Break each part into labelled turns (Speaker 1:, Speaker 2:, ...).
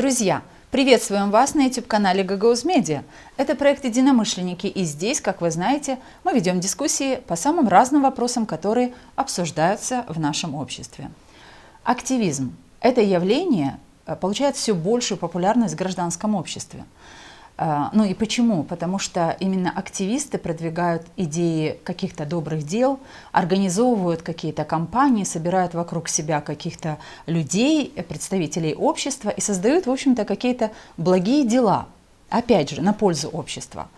Speaker 1: Друзья, приветствуем вас на YouTube-канале Gagos Media. Это проект «Единомышленники», и здесь, как вы знаете, мы ведем дискуссии по самым разным вопросам, которые обсуждаются в нашем обществе. Активизм – это явление получает все большую популярность в гражданском обществе. Ну и почему? Потому что именно активисты продвигают идеи каких-то добрых дел, организовывают какие-то кампании, собирают вокруг себя каких-то людей, представителей общества и создают, в общем-то, какие-то благие дела, опять же, на пользу общества.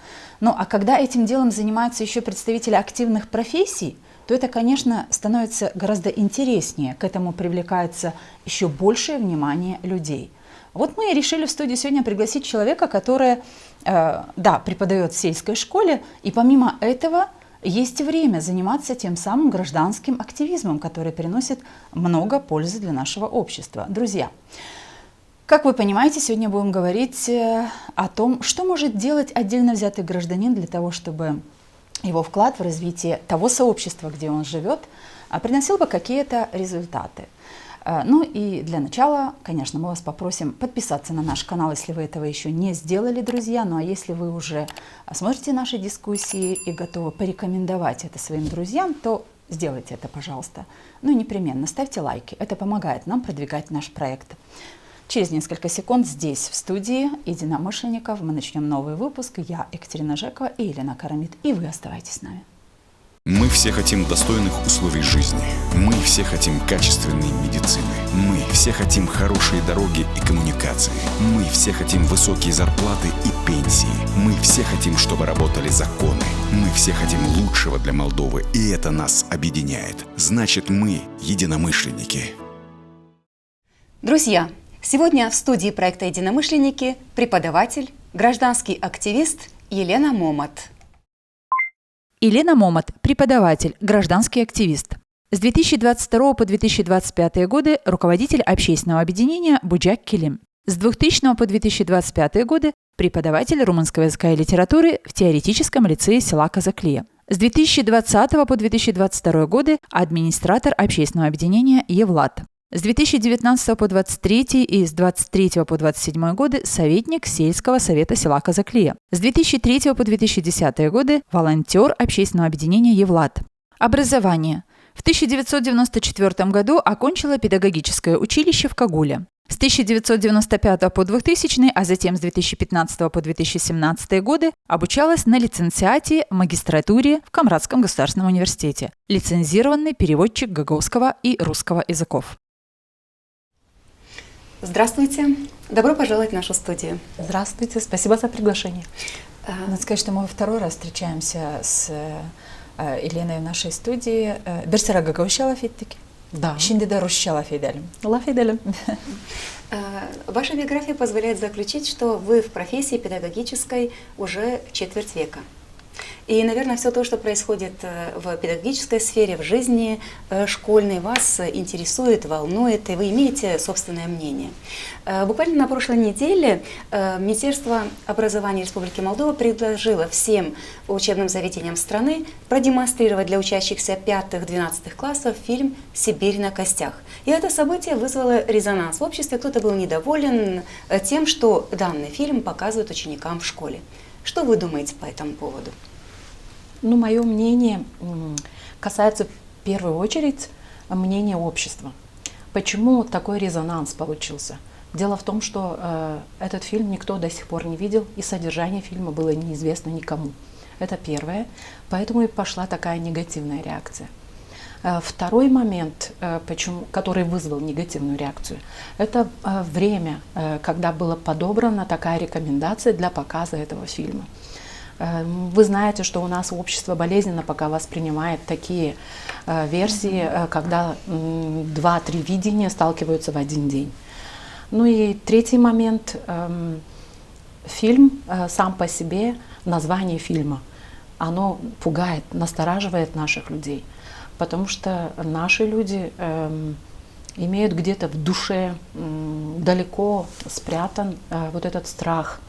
Speaker 1: Ну а когда этим делом занимаются еще представители активных профессий, то это, конечно, становится гораздо интереснее, к этому привлекается еще большее внимание людей. Вот мы и решили в студию сегодня пригласить человека, который, преподает в сельской школе, и помимо этого есть время заниматься тем самым гражданским активизмом, который приносит много пользы для нашего общества. Друзья, как вы понимаете, сегодня будем говорить о том, что может делать отдельно взятый гражданин для того, чтобы его вклад в развитие того сообщества, где он живет, приносил бы какие-то результаты. Ну и для начала, конечно, мы вас попросим подписаться на наш канал, если вы этого еще не сделали, друзья. Ну а если вы уже смотрите наши дискуссии и готовы порекомендовать это своим друзьям, то сделайте это, пожалуйста. Ну и непременно ставьте лайки, это помогает нам продвигать наш проект. Через несколько секунд здесь, в студии единомышленников, мы начнем новый выпуск. Я, Екатерина Жекова и Елена Карамид, и вы оставайтесь с нами.
Speaker 2: Мы все хотим достойных условий жизни. Мы все хотим качественной медицины. Мы все хотим хорошие дороги и коммуникации. Мы все хотим высокие зарплаты и пенсии. Мы все хотим, чтобы работали законы. Мы все хотим лучшего для Молдовы, и это нас объединяет. Значит, мы единомышленники.
Speaker 3: Друзья, сегодня в студии проекта «Единомышленники» преподаватель, гражданский активист Елена Момат.
Speaker 1: Елена Момат – преподаватель, гражданский активист. С 2022 по 2025 годы руководитель общественного объединения «Буджак Килим». С 2000 по 2025 годы преподаватель румынского языка и литературы в теоретическом лицее села Казаклия. С 2020 по 2022 годы администратор общественного объединения «Евлад». С 2019 по 2023 и с 2023 по 2027 годы советник сельского совета села Казаклия. С 2003 по 2010 годы волонтер общественного объединения «Евлад». Образование. В 1994 году окончила педагогическое училище в Кагуле. С 1995 по 2000, а затем с 2015 по 2017 годы обучалась на лицензиате в магистратуре в Камрадском государственном университете. Лицензированный переводчик гагаузского и русского языков.
Speaker 3: Здравствуйте. Добро пожаловать в нашу студию.
Speaker 4: Здравствуйте. Спасибо за приглашение.
Speaker 1: Надо сказать, что мы второй раз встречаемся с Еленой в нашей студии. Берсера Гагаущала фиттики.
Speaker 4: Да.
Speaker 1: Шиндида Рушщала фиделем.
Speaker 4: Лафиделем.
Speaker 3: Ваша биография позволяет заключить, что вы в профессии педагогической уже четверть века. И, наверное, все то, что происходит в педагогической сфере, в жизни школьной, вас интересует, волнует, и вы имеете собственное мнение. Буквально на прошлой неделе Министерство образования Республики Молдова предложило всем учебным заведениям страны продемонстрировать для учащихся 5-12 классов фильм «Сибирь на костях». И это событие вызвало резонанс в обществе. Кто-то был недоволен тем, что данный фильм показывают ученикам в школе. Что вы думаете по этому поводу?
Speaker 4: Ну, мое мнение касается в первую очередь мнения общества. Почему такой резонанс получился? Дело в том, что этот фильм никто до сих пор не видел, и содержание фильма было неизвестно никому. Это первое, поэтому и пошла такая негативная реакция. Второй момент, который вызвал негативную реакцию, это время, когда была подобрана такая рекомендация для показа этого фильма. Вы знаете, что у нас общество болезненно пока воспринимает такие версии, когда 2-3 видения сталкиваются в один день. Ну и третий момент. Фильм сам по себе, название фильма, оно пугает, настораживает наших людей. Потому что наши люди имеют где-то в душе далеко спрятан вот этот страх.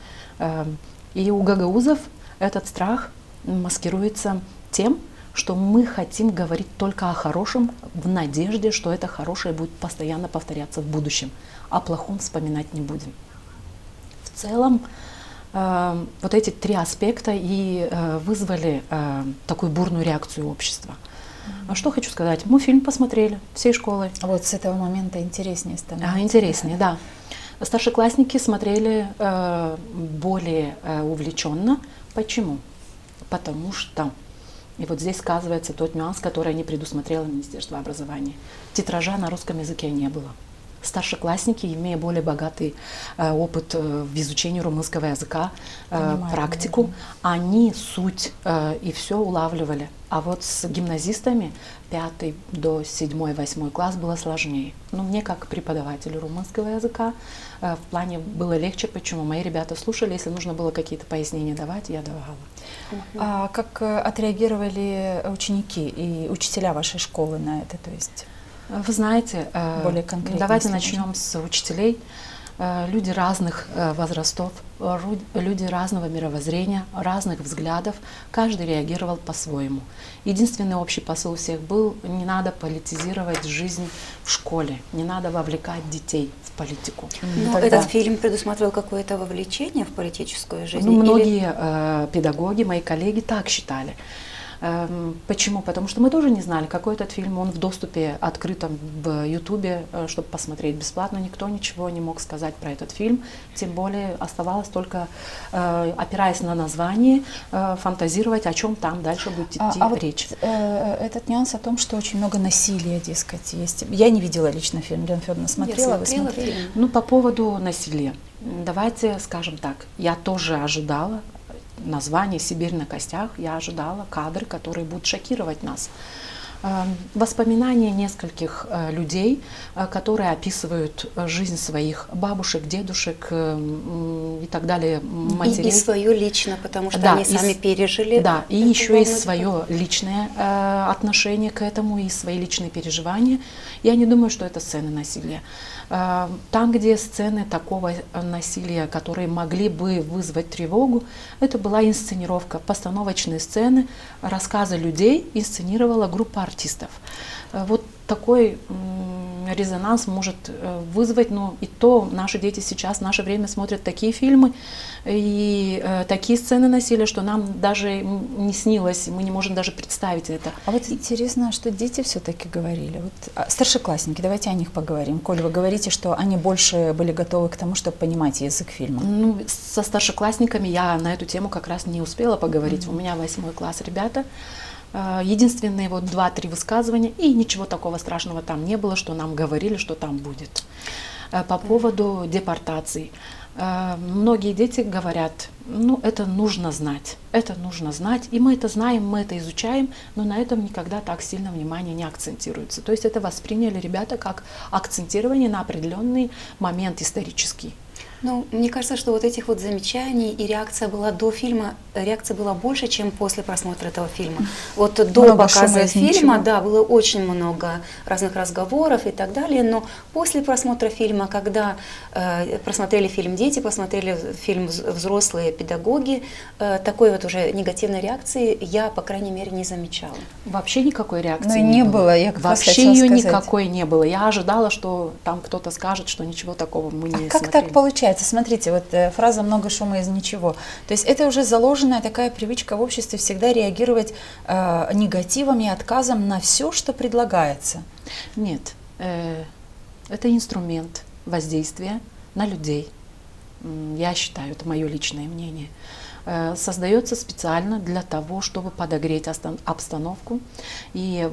Speaker 4: И у гагаузов этот страх маскируется тем, что мы хотим говорить только о хорошем в надежде, что это хорошее будет постоянно повторяться в будущем, о плохом вспоминать не будем. В целом, вот эти три аспекта и вызвали такую бурную реакцию общества. Что хочу сказать, мы фильм посмотрели всей школой.
Speaker 1: Вот с этого момента интереснее становится.
Speaker 4: Интереснее, да. Старшеклассники смотрели более увлеченно. Почему? Потому что, и вот здесь сказывается тот нюанс, который не предусмотрело Министерство образования. Титража на русском языке не было. Старшеклассники, имея более богатый опыт в изучении румынского языка, практику, они суть и все улавливали. А вот с гимназистами 5 до 7-8 класс было сложнее. Но мне, как преподавателю румынского языка, в плане было легче. Почему? Мои ребята слушали, если нужно было какие-то пояснения давать, я давала.
Speaker 1: А как отреагировали ученики и учителя вашей школы на это? То есть
Speaker 4: Вы знаете,
Speaker 1: более конкретно,
Speaker 4: давайте
Speaker 1: если
Speaker 4: начнем
Speaker 1: можно.
Speaker 4: с учителей. Люди разных возрастов, люди разного мировоззрения, разных взглядов, каждый реагировал по-своему. Единственный общий посыл у всех был: не надо политизировать жизнь в школе, не надо вовлекать детей в политику.
Speaker 3: Но
Speaker 1: Тогда-
Speaker 3: этот фильм предусматривал какое-то вовлечение в политическую жизнь?
Speaker 4: Ну,
Speaker 3: или-
Speaker 4: многие педагоги, мои коллеги так считали. Почему? Потому что мы тоже не знали, какой этот фильм, он в доступе открытом в Ютубе, чтобы посмотреть бесплатно. Никто ничего не мог сказать про этот фильм, тем более оставалось только, опираясь на название, фантазировать, о чем там дальше будет идти
Speaker 1: вот,
Speaker 4: речь.
Speaker 1: этот нюанс о том, что очень много насилия, дескать, есть. Я не видела лично фильм, Лена Федоровна смотрела, вы
Speaker 3: смотрела
Speaker 1: смотрели?
Speaker 3: фильм.
Speaker 4: Ну, по поводу насилия. Давайте скажем так, я тоже ожидала название «Сибирь на костях», я ожидала кадры, которые будут шокировать нас. Воспоминания нескольких людей, которые описывают жизнь своих бабушек, дедушек и так далее, матерей.
Speaker 3: И свою лично, потому что
Speaker 4: Да,
Speaker 3: они сами пережили.
Speaker 4: Да, и
Speaker 3: эту
Speaker 4: еще и
Speaker 3: волну.
Speaker 4: свое личное отношение к этому, и свои личные переживания. Я не думаю, что это сцены насилия. Там, где сцены такого насилия, которые могли бы вызвать тревогу, это была инсценировка, постановочные сцены, рассказы людей инсценировала группа артистов. Вот такой резонанс может вызвать, но и то наши дети сейчас, в наше время смотрят такие фильмы и такие сцены насилия, что нам даже не снилось, мы не можем даже представить это.
Speaker 1: А вот интересно, что дети все-таки говорили. Вот, старшеклассники, давайте о них поговорим. Коль, вы говорите, что они больше были готовы к тому, чтобы понимать язык фильма.
Speaker 4: Ну, со старшеклассниками я на эту тему как раз не успела поговорить. У меня 8 класс ребята. Единственные вот 2-3 высказывания, и ничего такого страшного там не было, что нам говорили, что там будет. По поводу депортаций. Многие дети говорят, ну, это нужно знать, и мы это знаем, мы это изучаем, но на этом никогда так сильно внимание не акцентируется. То есть это восприняли ребята как акцентирование на определенный момент исторический.
Speaker 3: Ну, мне кажется, что вот этих вот замечаний и реакция была до фильма, реакция была больше, чем после просмотра этого фильма. Вот до
Speaker 1: Много
Speaker 3: показа
Speaker 1: шума из
Speaker 3: фильма,
Speaker 1: ничего.
Speaker 3: да, было очень много разных разговоров и так далее, но после просмотра фильма, когда просмотрели фильм дети, посмотрели фильм взрослые педагоги, такой вот уже негативной реакции я, по крайней мере, не замечала.
Speaker 4: Вообще никакой реакции
Speaker 1: Ну, не было, я как раз
Speaker 4: Вообще
Speaker 1: хотела
Speaker 4: ее
Speaker 1: сказать.
Speaker 4: никакой не было. Я ожидала, что там кто-то скажет, что ничего такого мы не
Speaker 1: Как
Speaker 4: смотрели.
Speaker 1: так получается? Смотрите, вот фраза «много шума из ничего». То есть это уже заложенная такая привычка в обществе всегда реагировать негативом и отказом на все, что предлагается.
Speaker 4: Нет, это инструмент воздействия на людей. Я считаю, это мое личное мнение. Создается специально для того, чтобы подогреть обстановку. И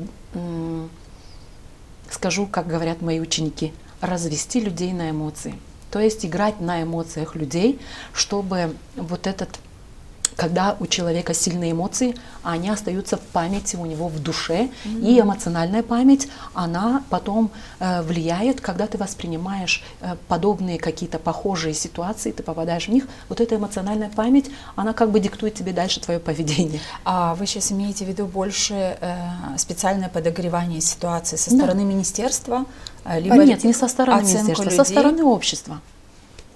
Speaker 4: скажу, как говорят мои ученики, развести людей на эмоции. То есть играть на эмоциях людей, чтобы вот этот, когда у человека сильные эмоции, они остаются в памяти у него в душе, и эмоциональная память, она потом влияет, когда ты воспринимаешь подобные какие-то похожие ситуации, ты попадаешь в них, вот эта эмоциональная память, она как бы диктует тебе дальше твое поведение.
Speaker 1: А вы сейчас имеете в виду больше специальное подогревание ситуации со стороны министерства? Либо
Speaker 4: Нет, не со стороны
Speaker 1: оценку
Speaker 4: министерства, со
Speaker 1: людей?
Speaker 4: стороны общества.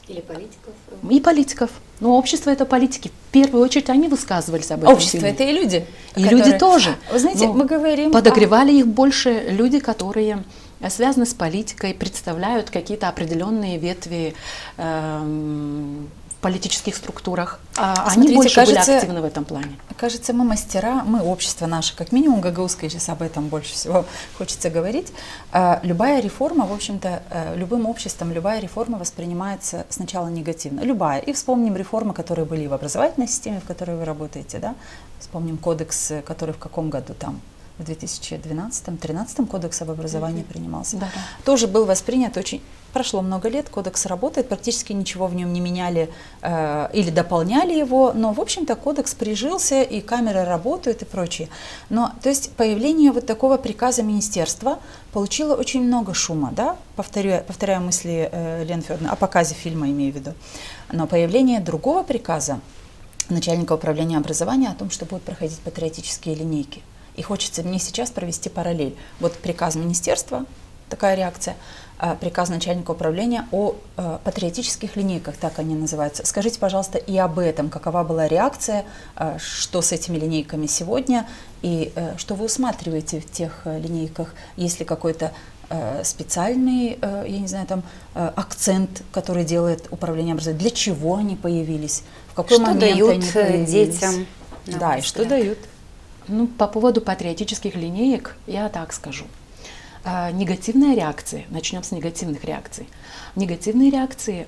Speaker 3: Или политиков?
Speaker 4: И политиков. Но общество — это политики. В первую очередь они высказывались об этом
Speaker 1: Общество
Speaker 4: фильме.
Speaker 1: это и люди.
Speaker 4: И люди тоже.
Speaker 1: Вы знаете,
Speaker 4: Но
Speaker 1: мы говорим...
Speaker 4: подогревали их больше люди, которые связаны с политикой, представляют какие-то определенные ветви в политических структурах. Они
Speaker 1: Смотрите,
Speaker 4: больше были
Speaker 1: кажется,
Speaker 4: активны в этом плане.
Speaker 1: Кажется, мы мастера, мы общество наше, как минимум гагаузское, сейчас об этом больше всего хочется говорить. Любая реформа, в общем-то, любым обществом, любая реформа воспринимается сначала негативно. Любая. И вспомним реформы, которые были в образовательной системе, в которой вы работаете, да? Вспомним кодекс, который в каком году там? В 2012-2013 кодекс об образовании принимался.
Speaker 4: Да.
Speaker 1: Тоже был воспринят очень... Прошло много лет, кодекс работает, практически ничего в нем не меняли или дополняли его, но, в общем-то, кодекс прижился, и камеры работают и прочее. Но, то есть, появление вот такого приказа министерства получило очень много шума, да? Повторяю мысли Лены Федоровны, о показе фильма имею в виду. Но появление другого приказа начальника управления образования о том, что будут проходить патриотические линейки. И хочется мне сейчас провести параллель. Вот приказ министерства, такая реакция, приказ начальника управления о патриотических линейках, так они называются. Скажите, пожалуйста, и об этом, какова была реакция, что с этими линейками сегодня, и что вы усматриваете в тех линейках, есть ли какой-то специальный, я не знаю, там акцент, который делает управление образованием, для чего они появились, в какой
Speaker 3: что
Speaker 1: момент
Speaker 3: дают
Speaker 1: они появились.
Speaker 3: детям?
Speaker 1: Да, и что дают.
Speaker 4: Ну, по поводу патриотических линеек я так скажу. Негативные реакции, начнем с негативных реакций. Негативные реакции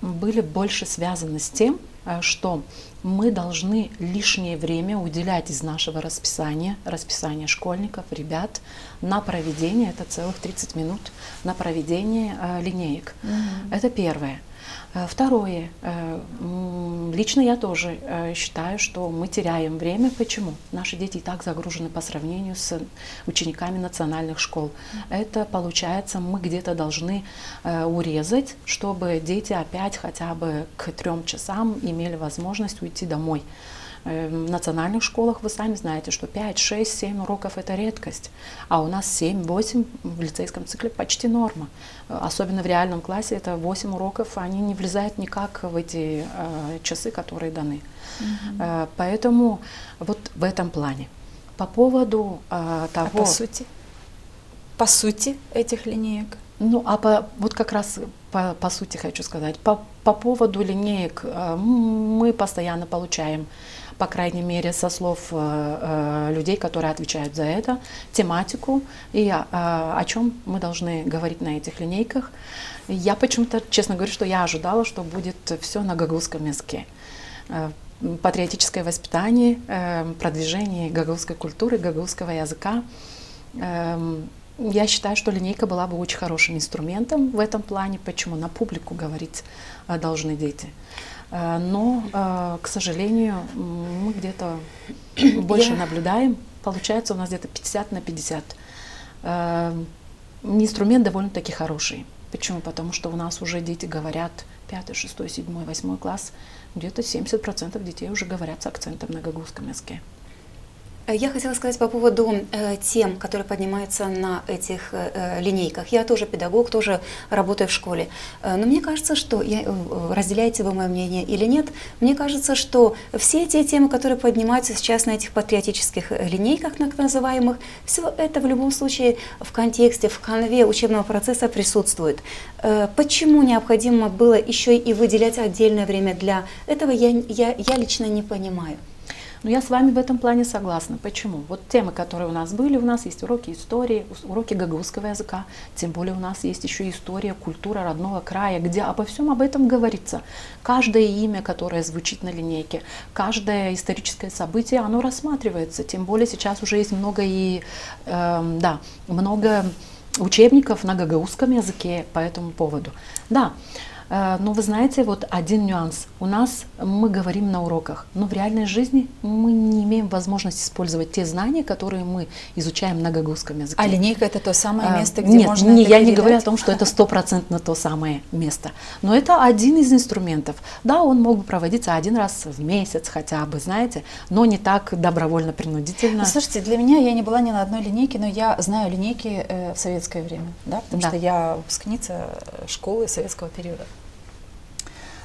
Speaker 4: были больше связаны с тем, что мы должны лишнее время уделять из нашего расписания школьников, ребят, на проведение, это целых 30 минут, на проведение линеек. Это первое. Второе. Лично я тоже считаю, что мы теряем время. Почему? Наши дети и так загружены по сравнению с учениками национальных школ. Это получается, мы где-то должны урезать, чтобы дети опять хотя бы к 3 часам имели возможность уйти домой. В национальных школах вы сами знаете, что 5, 6, 7 уроков – это редкость, а у нас 7-8 в лицейском цикле почти норма. Особенно в реальном классе это 8 уроков, они не влезают никак в эти часы, которые даны. Поэтому вот в этом плане. По поводу того…
Speaker 1: По сути этих линеек?
Speaker 4: Ну, вот как раз по сути хочу сказать. По поводу линеек мы постоянно получаем, по крайней мере, со слов людей, которые отвечают за это, тематику и о чем мы должны говорить на этих линейках. Я почему-то, честно говорю, что я ожидала, что будет все на гагаузском языке. Патриотическое воспитание, продвижение гагаузской культуры, гагаузского языка. Я считаю, что линейка была бы очень хорошим инструментом в этом плане. Почему? На публику говорить должны дети. Но, к сожалению, мы где-то больше наблюдаем. Получается у нас где-то 50 на 50. Инструмент довольно-таки хороший. Почему? Потому что у нас уже дети говорят 5, 6, 7, 8 класс. Где-то 70% детей уже говорят с акцентом на гагаузском языке.
Speaker 3: Я хотела сказать по поводу тем, которые поднимаются на этих линейках. Я тоже педагог, тоже работаю в школе. Но мне кажется, что, разделяете вы мое мнение или нет, мне кажется, что все те темы, которые поднимаются сейчас на этих патриотических линейках, так называемых, все это в любом случае в контексте, в канве учебного процесса присутствует. Почему необходимо было еще и выделять отдельное время для этого, я лично не понимаю.
Speaker 4: Но я с вами в этом плане согласна. Почему? Вот темы, которые у нас были, у нас есть уроки истории, уроки гагаузского языка, тем более у нас есть еще история, культура родного края, где обо всем об этом говорится. Каждое имя, которое звучит на линейке, каждое историческое событие, оно рассматривается. Тем более сейчас уже есть много много учебников на гагаузском языке по этому поводу. Да. Но вы знаете, вот один нюанс. У нас мы говорим на уроках, но в реальной жизни мы не имеем возможности использовать те знания, которые мы изучаем на гагаузском языке.
Speaker 1: А линейка – это то самое место, где
Speaker 4: нет,
Speaker 1: можно
Speaker 4: я
Speaker 1: это
Speaker 4: не говорю о
Speaker 1: передать?
Speaker 4: том, что это 100% то самое место. Но это один из инструментов. Да, он мог бы проводиться один раз в месяц хотя бы, знаете, но не так добровольно-принудительно.
Speaker 1: Слушайте, для меня, я не была ни на одной линейке, но я знаю линейки в советское время, да, потому что я выпускница школы советского периода.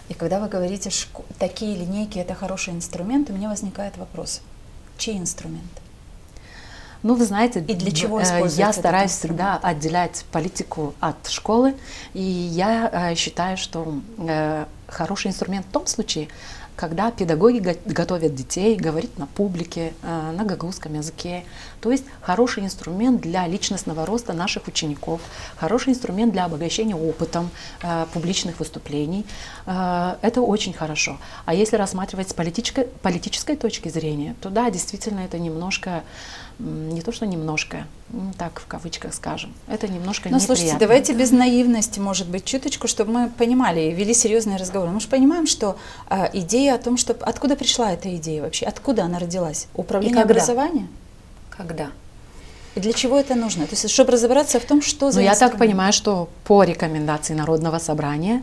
Speaker 1: И когда вы говорите, что такие линейки – это хороший инструмент, у меня возникает вопрос, чей инструмент?
Speaker 4: Ну, вы знаете,
Speaker 1: и для чего используется
Speaker 4: я стараюсь всегда отделять политику от школы, и я считаю, что хороший инструмент в том случае, когда педагоги готовят детей говорить на публике, на гагаузском языке. То есть хороший инструмент для личностного роста наших учеников, хороший инструмент для обогащения опытом публичных выступлений. Это очень хорошо. А если рассматривать с политической точки зрения, то да, действительно это немножко, не то что немножко, так в кавычках скажем, это немножко
Speaker 1: Ну,
Speaker 4: неприятно.
Speaker 1: слушайте, давайте без наивности, может быть, чуточку, чтобы мы понимали и вели серьезный разговор. Мы же понимаем, что идея о том, что откуда пришла эта идея вообще, откуда она родилась? Управление
Speaker 3: когда? Образования? Когда?
Speaker 1: И для чего это нужно? То есть, чтобы разобраться в том, что за
Speaker 4: Но я так
Speaker 1: инструмент.
Speaker 4: понимаю, что по рекомендации Народного собрания,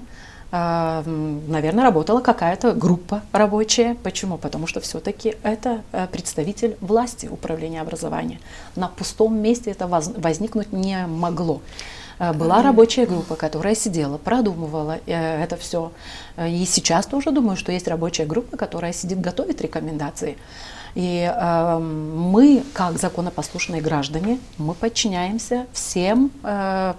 Speaker 4: наверное, работала какая-то группа рабочая. Почему? Потому что все-таки это представитель власти управления образования. На пустом месте это возникнуть не могло. Была рабочая группа, которая сидела, продумывала это все. И сейчас тоже думаю, что есть рабочая группа, которая сидит, готовит рекомендации. И мы, как законопослушные граждане, мы подчиняемся всем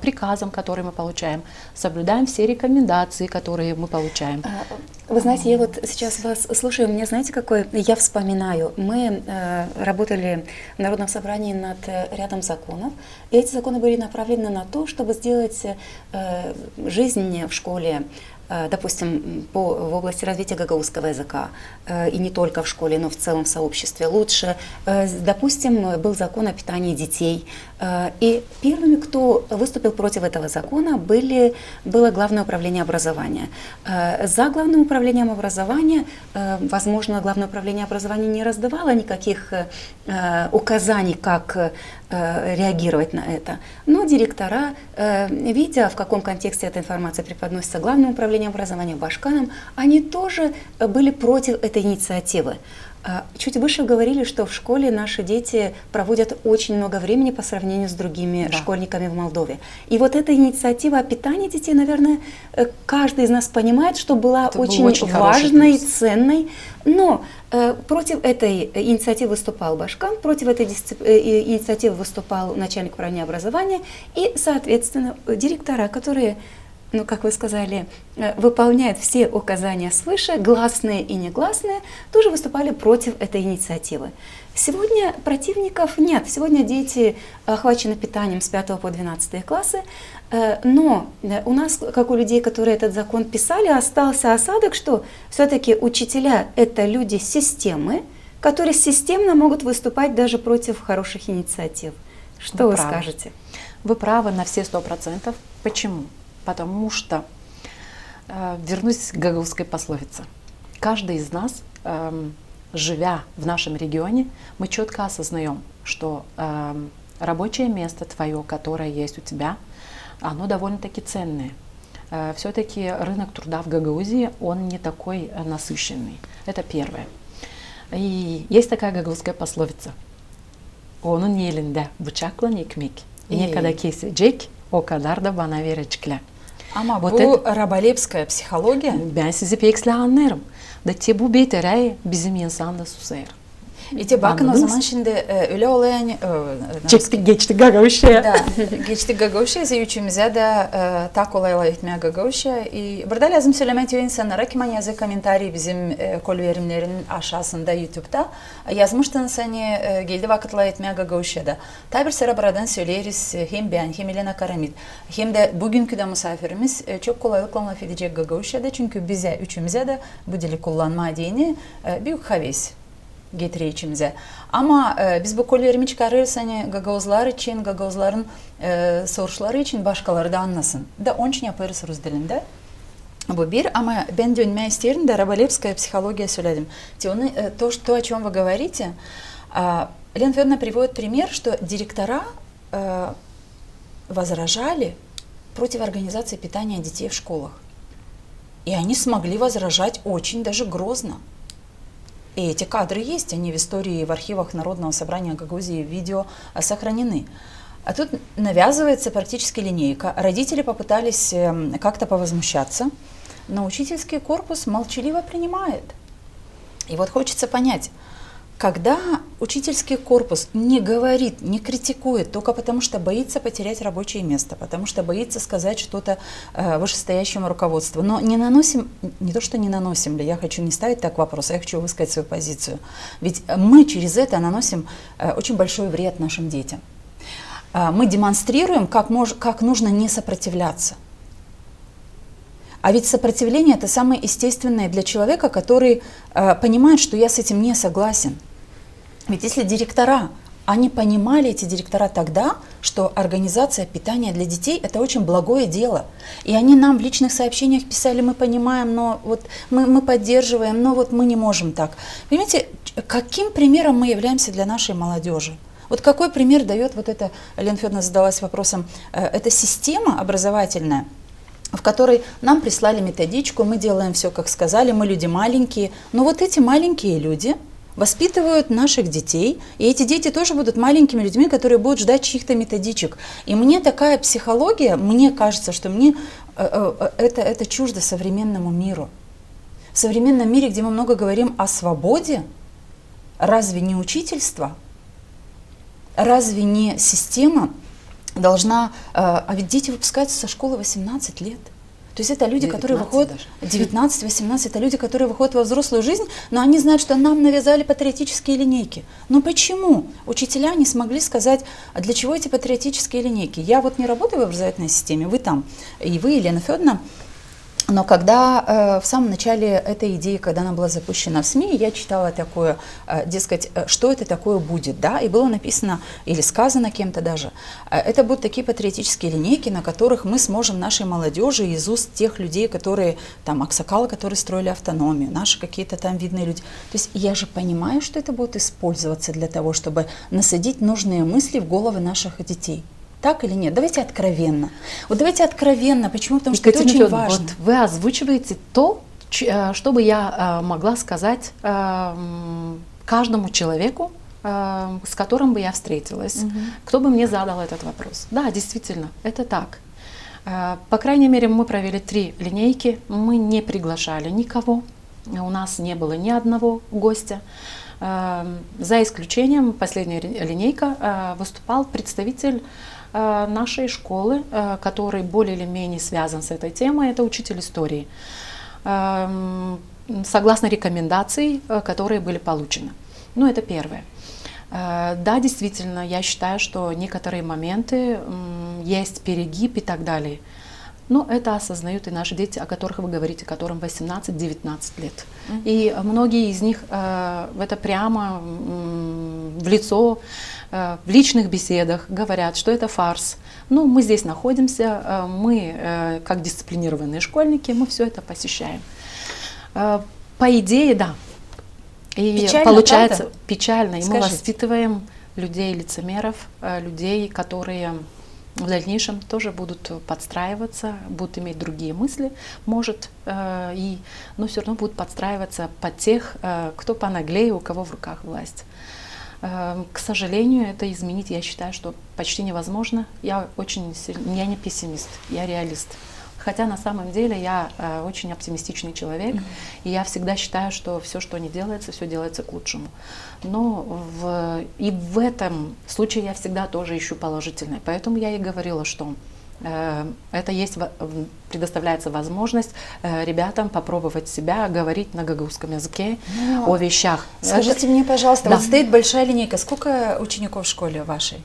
Speaker 4: приказам, которые мы получаем, соблюдаем все рекомендации, которые мы получаем.
Speaker 3: Вы знаете, я вот сейчас вас слушаю, мне знаете, какой я вспоминаю. Мы работали в Народном собрании над рядом законов, и эти законы были направлены на то, чтобы сделать жизнь в школе, допустим, в области развития гагаузского языка, и не только в школе, но в целом в сообществе лучше. Допустим, был закон о питании детей, и первыми, кто выступил против этого закона, было Главное управление образования. За Главным управлением образования, возможно, Главное управление образования не раздавало никаких указаний, как реагировать на это. Но директора, видя, в каком контексте эта информация преподносится Главному управлению образования, Башканом, они тоже были против этой инициативы. Чуть выше говорили, что в школе наши дети проводят очень много времени по сравнению с другими школьниками в Молдове. И вот эта инициатива о питании детей, наверное, каждый из нас понимает, что была очень важной, ценной. Но против этой инициативы выступал Башкан, против этой инициативы выступал начальник управления образования и, соответственно, директора, которые, ну, как вы сказали, выполняют все указания свыше, гласные и негласные, тоже выступали против этой инициативы. Сегодня противников нет. Сегодня дети охвачены питанием с 5 по 12 классы, но у нас, как у людей, которые этот закон писали, остался осадок, что все-таки учителя – это люди системы, которые системно могут выступать даже против хороших инициатив. Что вы скажете?
Speaker 4: Вы правы на все 100%. Почему? Потому что, вернусь к гагаузской пословице, каждый из нас, живя в нашем регионе, мы четко осознаем, что рабочее место твое, которое есть у тебя, оно довольно-таки ценное. Все-таки рынок труда в Гагаузии, он не такой насыщенный. Это первое. И есть такая гагаузская пословица. Onun elinde bıçakla ekmek. Ne kadar kesecek, o kadar da bana verecekler.
Speaker 1: Ama bu Rаболепская psixologiya.
Speaker 4: Ben sizi pek silah anlarım. Da te bu betereye bizim insan da susayır.
Speaker 1: İşte bakın o zaman şimdi öyle olayan...
Speaker 4: Geçtik Gagavuş'a.
Speaker 1: Да, geçtik Gagavuş'a, üçümüze de tak olayla etmeye Gagavuş'a. Burada lazım söylemek o insanlara ki ben yazı komentari bizim kol verimlerin aşağısında YouTube'da yazmıştınız hani geldi vakitla etmeye Gagavuş'da. Tabi bir sıra buradan söyleriz hem ben hem Elena Karamid hem de bugünkü de misafirimiz çok kolaylıkla laf edecek Gagavuş'da çünkü bize üçümüze de bu dili kullanma dini büyük heves getiriyor içimize. Ama biz bu kollarımı çıkarırız hani Gagauzlar için, Gagauzların soruşları için başkaları da anlasın. Da onun için yaparız Rus dilinde. Bu bir ama ben dönmeye isterim de Раболепская психология söyledim. То, о чем вы говорите, Лена Федоровна приводит пример, что директора возражали против организации питания детей в школах. И они смогли возражать очень даже грозно. И эти кадры есть, они в истории, в архивах Народного собрания Гагаузии видео сохранены. А тут навязывается практически линейка. Родители попытались как-то повозмущаться, но учительский корпус молчаливо принимает. И вот хочется понять, когда учительский корпус не говорит, не критикует только потому, что боится потерять рабочее место, потому что боится сказать что-то вышестоящему руководству, но не наносим, не то что не наносим ли, я хочу не ставить так вопрос, я хочу высказать свою позицию. Ведь мы через это наносим очень большой вред нашим детям. Мы демонстрируем, как нужно не сопротивляться. А ведь сопротивление – это самое естественное для человека, который понимает, что я с этим не согласен. Ведь если директора, они понимали, эти директора тогда, что организация питания для детей – это очень благое дело. И они нам в личных сообщениях писали: мы понимаем, но вот мы поддерживаем, но вот мы не можем так. Понимаете, каким примером мы являемся для нашей молодежи? Вот какой пример дает вот эта, Лена Федоровна задалась вопросом, эта система образовательная, в которой нам прислали методичку, мы делаем все, как сказали, мы люди маленькие. Но вот эти маленькие люди воспитывают наших детей, и эти дети тоже будут маленькими людьми, которые будут ждать чьих-то методичек. И мне такая психология, мне кажется, что это чуждо современному миру. В современном мире, где мы много говорим о свободе, разве не учительство, разве не система должна, а ведь дети выпускаются со школы 18 лет. То есть это люди, которые выходят, 19-18, это люди, которые выходят во взрослую жизнь, но они знают, что нам навязали патриотические линейки. Но почему учителя не смогли сказать, а для чего эти патриотические линейки? Я вот не работаю в образовательной системе, вы там, и вы, Елена Федоровна. Но когда в самом начале этой идеи, когда она была запущена в СМИ, я читала такое, дескать, что это такое будет, да, и было написано или сказано кем-то даже, это будут такие патриотические линейки, на которых мы сможем нашей молодежи из уст тех людей, которые, там, аксакалы, которые строили автономию, наши какие-то там видные люди. То есть я же понимаю, что это будет использоваться для того, чтобы насадить нужные мысли в головы наших детей. Так или нет? Давайте откровенно. Вот давайте откровенно. Почему? Потому что это очень важно.
Speaker 4: Вот вы озвучиваете то, что бы я могла сказать каждому человеку, с которым бы я встретилась, кто бы мне задал этот вопрос. Да, действительно, это так. По крайней мере, мы провели 3 линейки, мы не приглашали никого, у нас не было ни одного гостя. За исключением, последняя линейка, выступал представитель нашей школы, который более или менее связан с этой темой, это учитель истории, согласно рекомендаций, которые были получены. Ну, это первое. Да, действительно, я считаю, что некоторые моменты есть перегиб и так далее. Но это осознают и наши дети, о которых вы говорите, которым 18-19 лет. И многие из них это прямо в лицо, в личных беседах говорят, что это фарс. Ну, мы здесь находимся, мы, как дисциплинированные школьники, мы все это посещаем. По идее, да. И
Speaker 1: печально,
Speaker 4: получается
Speaker 1: правда?
Speaker 4: Печально. И
Speaker 1: Скажите.
Speaker 4: мы воспитываем людей-лицемеров, людей, которые в дальнейшем тоже будут подстраиваться, будут иметь другие мысли, может, но все равно будут подстраиваться под тех, кто понаглее, у кого в руках власть. К сожалению, это изменить, я считаю, что почти невозможно. Я не пессимист, я реалист. Хотя на самом деле я очень оптимистичный человек, и я всегда считаю, что все, что не делается, все делается к лучшему. Но и в этом случае я всегда тоже ищу положительное. Поэтому я и говорила, что предоставляется возможность ребятам попробовать себя, говорить на гагаузском языке о вещах.
Speaker 1: Скажите мне, пожалуйста,
Speaker 4: Да.
Speaker 1: вот стоит большая линейка. Сколько учеников в школе вашей?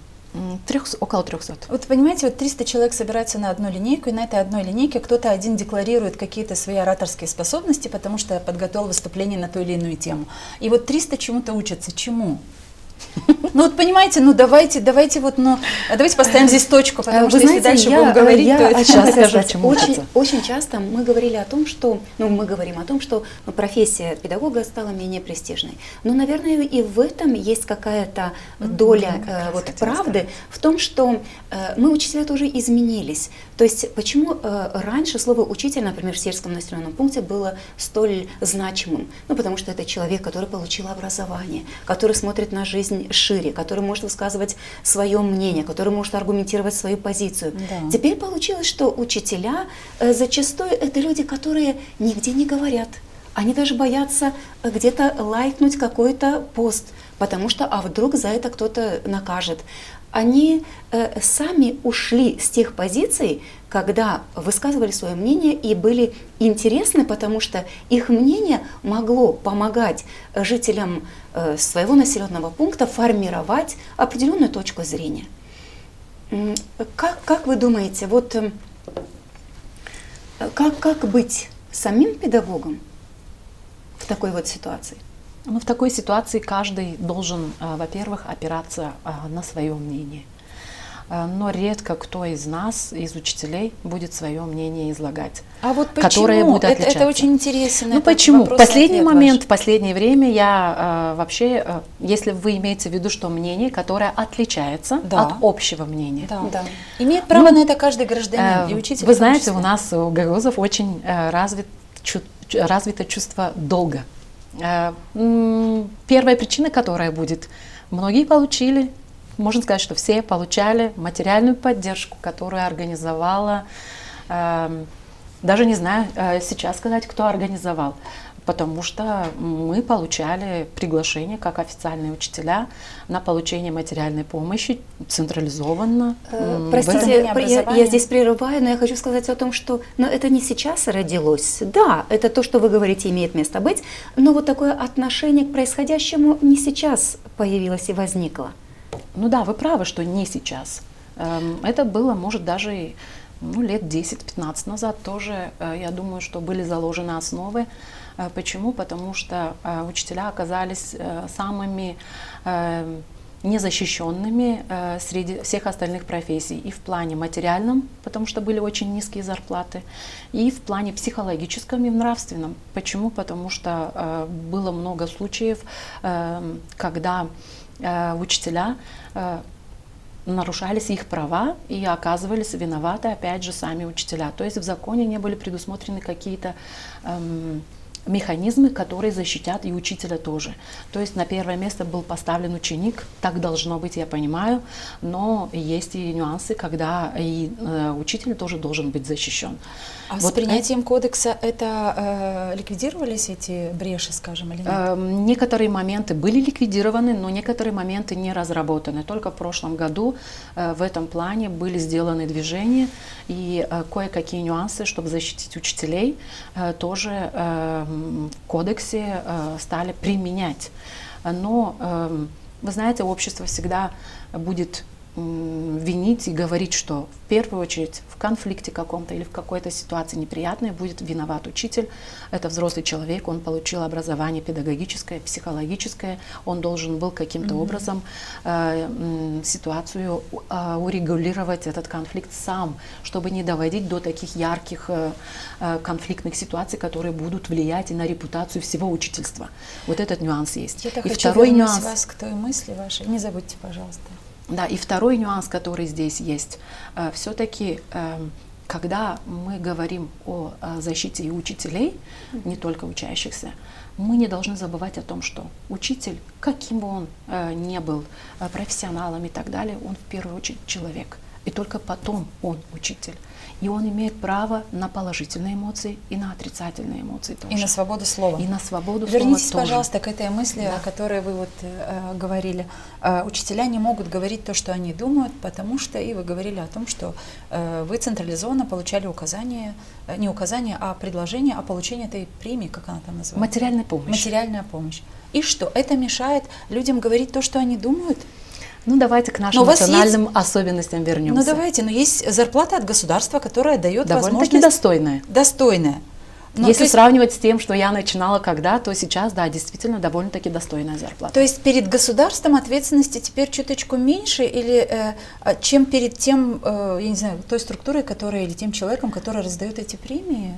Speaker 4: Около 300.
Speaker 1: Вот понимаете, вот 300 человек собираются на одну линейку, и на этой одной линейке кто-то один декларирует какие-то свои ораторские способности, потому что подготовил выступление на ту или иную тему. И вот 300 чему-то учатся. Чему? Ну вот понимаете, давайте поставим здесь точку, потому что если дальше будем говорить, то это
Speaker 4: сейчас скажу, чему учатся.
Speaker 3: Очень часто мы говорили о том, что, мы говорим о том, что профессия педагога стала менее престижной. Но, наверное, и в этом есть какая-то доля правды в том, что мы, учителя, тоже изменились. То есть почему раньше слово «учитель», например, в сельском населенном пункте было столь значимым? Ну, потому что это человек, который получил образование, который смотрит на жизнь шире, который может высказывать свое мнение, который может аргументировать свою позицию.
Speaker 1: Да.
Speaker 3: Теперь получилось, что учителя зачастую это люди, которые нигде не говорят, Они даже боятся где-то лайкнуть какой-то пост, потому что, а вдруг за это кто-то накажет. Они сами ушли с тех позиций, когда высказывали свое мнение и были интересны, потому что их мнение могло помогать жителям своего населенного пункта формировать определенную точку зрения. Как вы думаете, вот как быть самим педагогом в такой вот ситуации?
Speaker 4: Ну, в такой ситуации каждый должен, во-первых, опираться на свое мнение. Но редко кто из нас, из учителей, будет свое мнение излагать.
Speaker 1: А вот почему?
Speaker 4: Которое будет отличаться.
Speaker 1: Это очень интересно.
Speaker 4: Ну почему? В последний момент, в последнее время я вообще, если вы имеете в виду, что мнение, которое отличается от общего мнения.
Speaker 1: Да. Имеет право на это каждый гражданин и учитель.
Speaker 4: Вы знаете, у нас, у гагаузов, очень развито чувство долга. Первая причина, которая будет, многие получили, можно сказать, что все получали материальную поддержку, которую организовала, даже не знаю сейчас сказать, кто организовал, потому что мы получали приглашение как официальные учителя на получение материальной помощи централизованно.
Speaker 3: Простите, я здесь прерываю, но я хочу сказать о том, что это не сейчас родилось. Да, это то, что вы говорите, имеет место быть, но вот такое отношение к происходящему не сейчас появилось и возникло.
Speaker 4: Ну да, вы правы, что не сейчас. Это было, может, даже лет 10-15 назад тоже, я думаю, что были заложены основы. Почему? Потому что учителя оказались самыми незащищенными среди всех остальных профессий. И в плане материальном, потому что были очень низкие зарплаты, и в плане психологическом и нравственном. Почему? Потому что было много случаев, когда учителя нарушались их права и оказывались виноваты, опять же, сами учителя. То есть в законе не были предусмотрены какие-то механизмы, которые защитят и учителя тоже. То есть на первое место был поставлен ученик, так должно быть, я понимаю, но есть и нюансы, когда и учитель тоже должен быть защищен.
Speaker 1: А вот с принятием кодекса это ликвидировались эти бреши, скажем, или нет?
Speaker 4: Некоторые моменты были ликвидированы, но некоторые моменты не разработаны. Только в прошлом году в этом плане были сделаны движения и кое-какие нюансы, чтобы защитить учителей, тоже в кодексе стали применять. Но, вы знаете, общество всегда будет винить и говорить, что в первую очередь в конфликте каком-то или в какой-то ситуации неприятной будет виноват учитель. Это взрослый человек, он получил образование педагогическое, психологическое, он должен был каким-то образом ситуацию урегулировать, этот конфликт сам, чтобы не доводить до таких ярких конфликтных ситуаций, которые будут влиять и на репутацию всего учительства. Вот этот нюанс есть.
Speaker 1: Я
Speaker 4: и
Speaker 1: хочу
Speaker 4: второй
Speaker 1: вернуть
Speaker 4: нюанс
Speaker 1: вас к той мысли вашей. Не забудьте, пожалуйста.
Speaker 4: Да, и второй нюанс, который здесь есть, все-таки, когда мы говорим о защите и учителей, не только учащихся, мы не должны забывать о том, что учитель, каким бы он ни был профессионалом и так далее, он в первую очередь человек, и только потом он учитель. И он имеет право на положительные эмоции и на отрицательные эмоции тоже.
Speaker 1: И на свободу слова.
Speaker 4: И на свободу
Speaker 1: Вернитесь,
Speaker 4: слова тоже.
Speaker 1: пожалуйста, к этой мысли, о которой вы говорили. Учителя не могут говорить то, что они думают, потому что, и вы говорили о том, что вы централизованно получали указания, не указания, а предложение о получении этой премии, как она там называется?
Speaker 4: Материальная помощь.
Speaker 1: Материальная помощь. И что? Это мешает людям говорить то, что они думают?
Speaker 4: Ну, давайте к нашим национальным особенностям вернемся.
Speaker 1: Ну, давайте. Но есть зарплата от государства, которая дает возможность...
Speaker 4: Довольно-таки достойная.
Speaker 1: Достойная.
Speaker 4: Если сравнивать с тем, что я начинала когда, то сейчас, да, действительно довольно-таки достойная зарплата.
Speaker 1: То есть перед государством ответственности теперь чуточку меньше, или чем перед тем, я не знаю, той структурой, которая, или тем человеком, который раздает эти премии?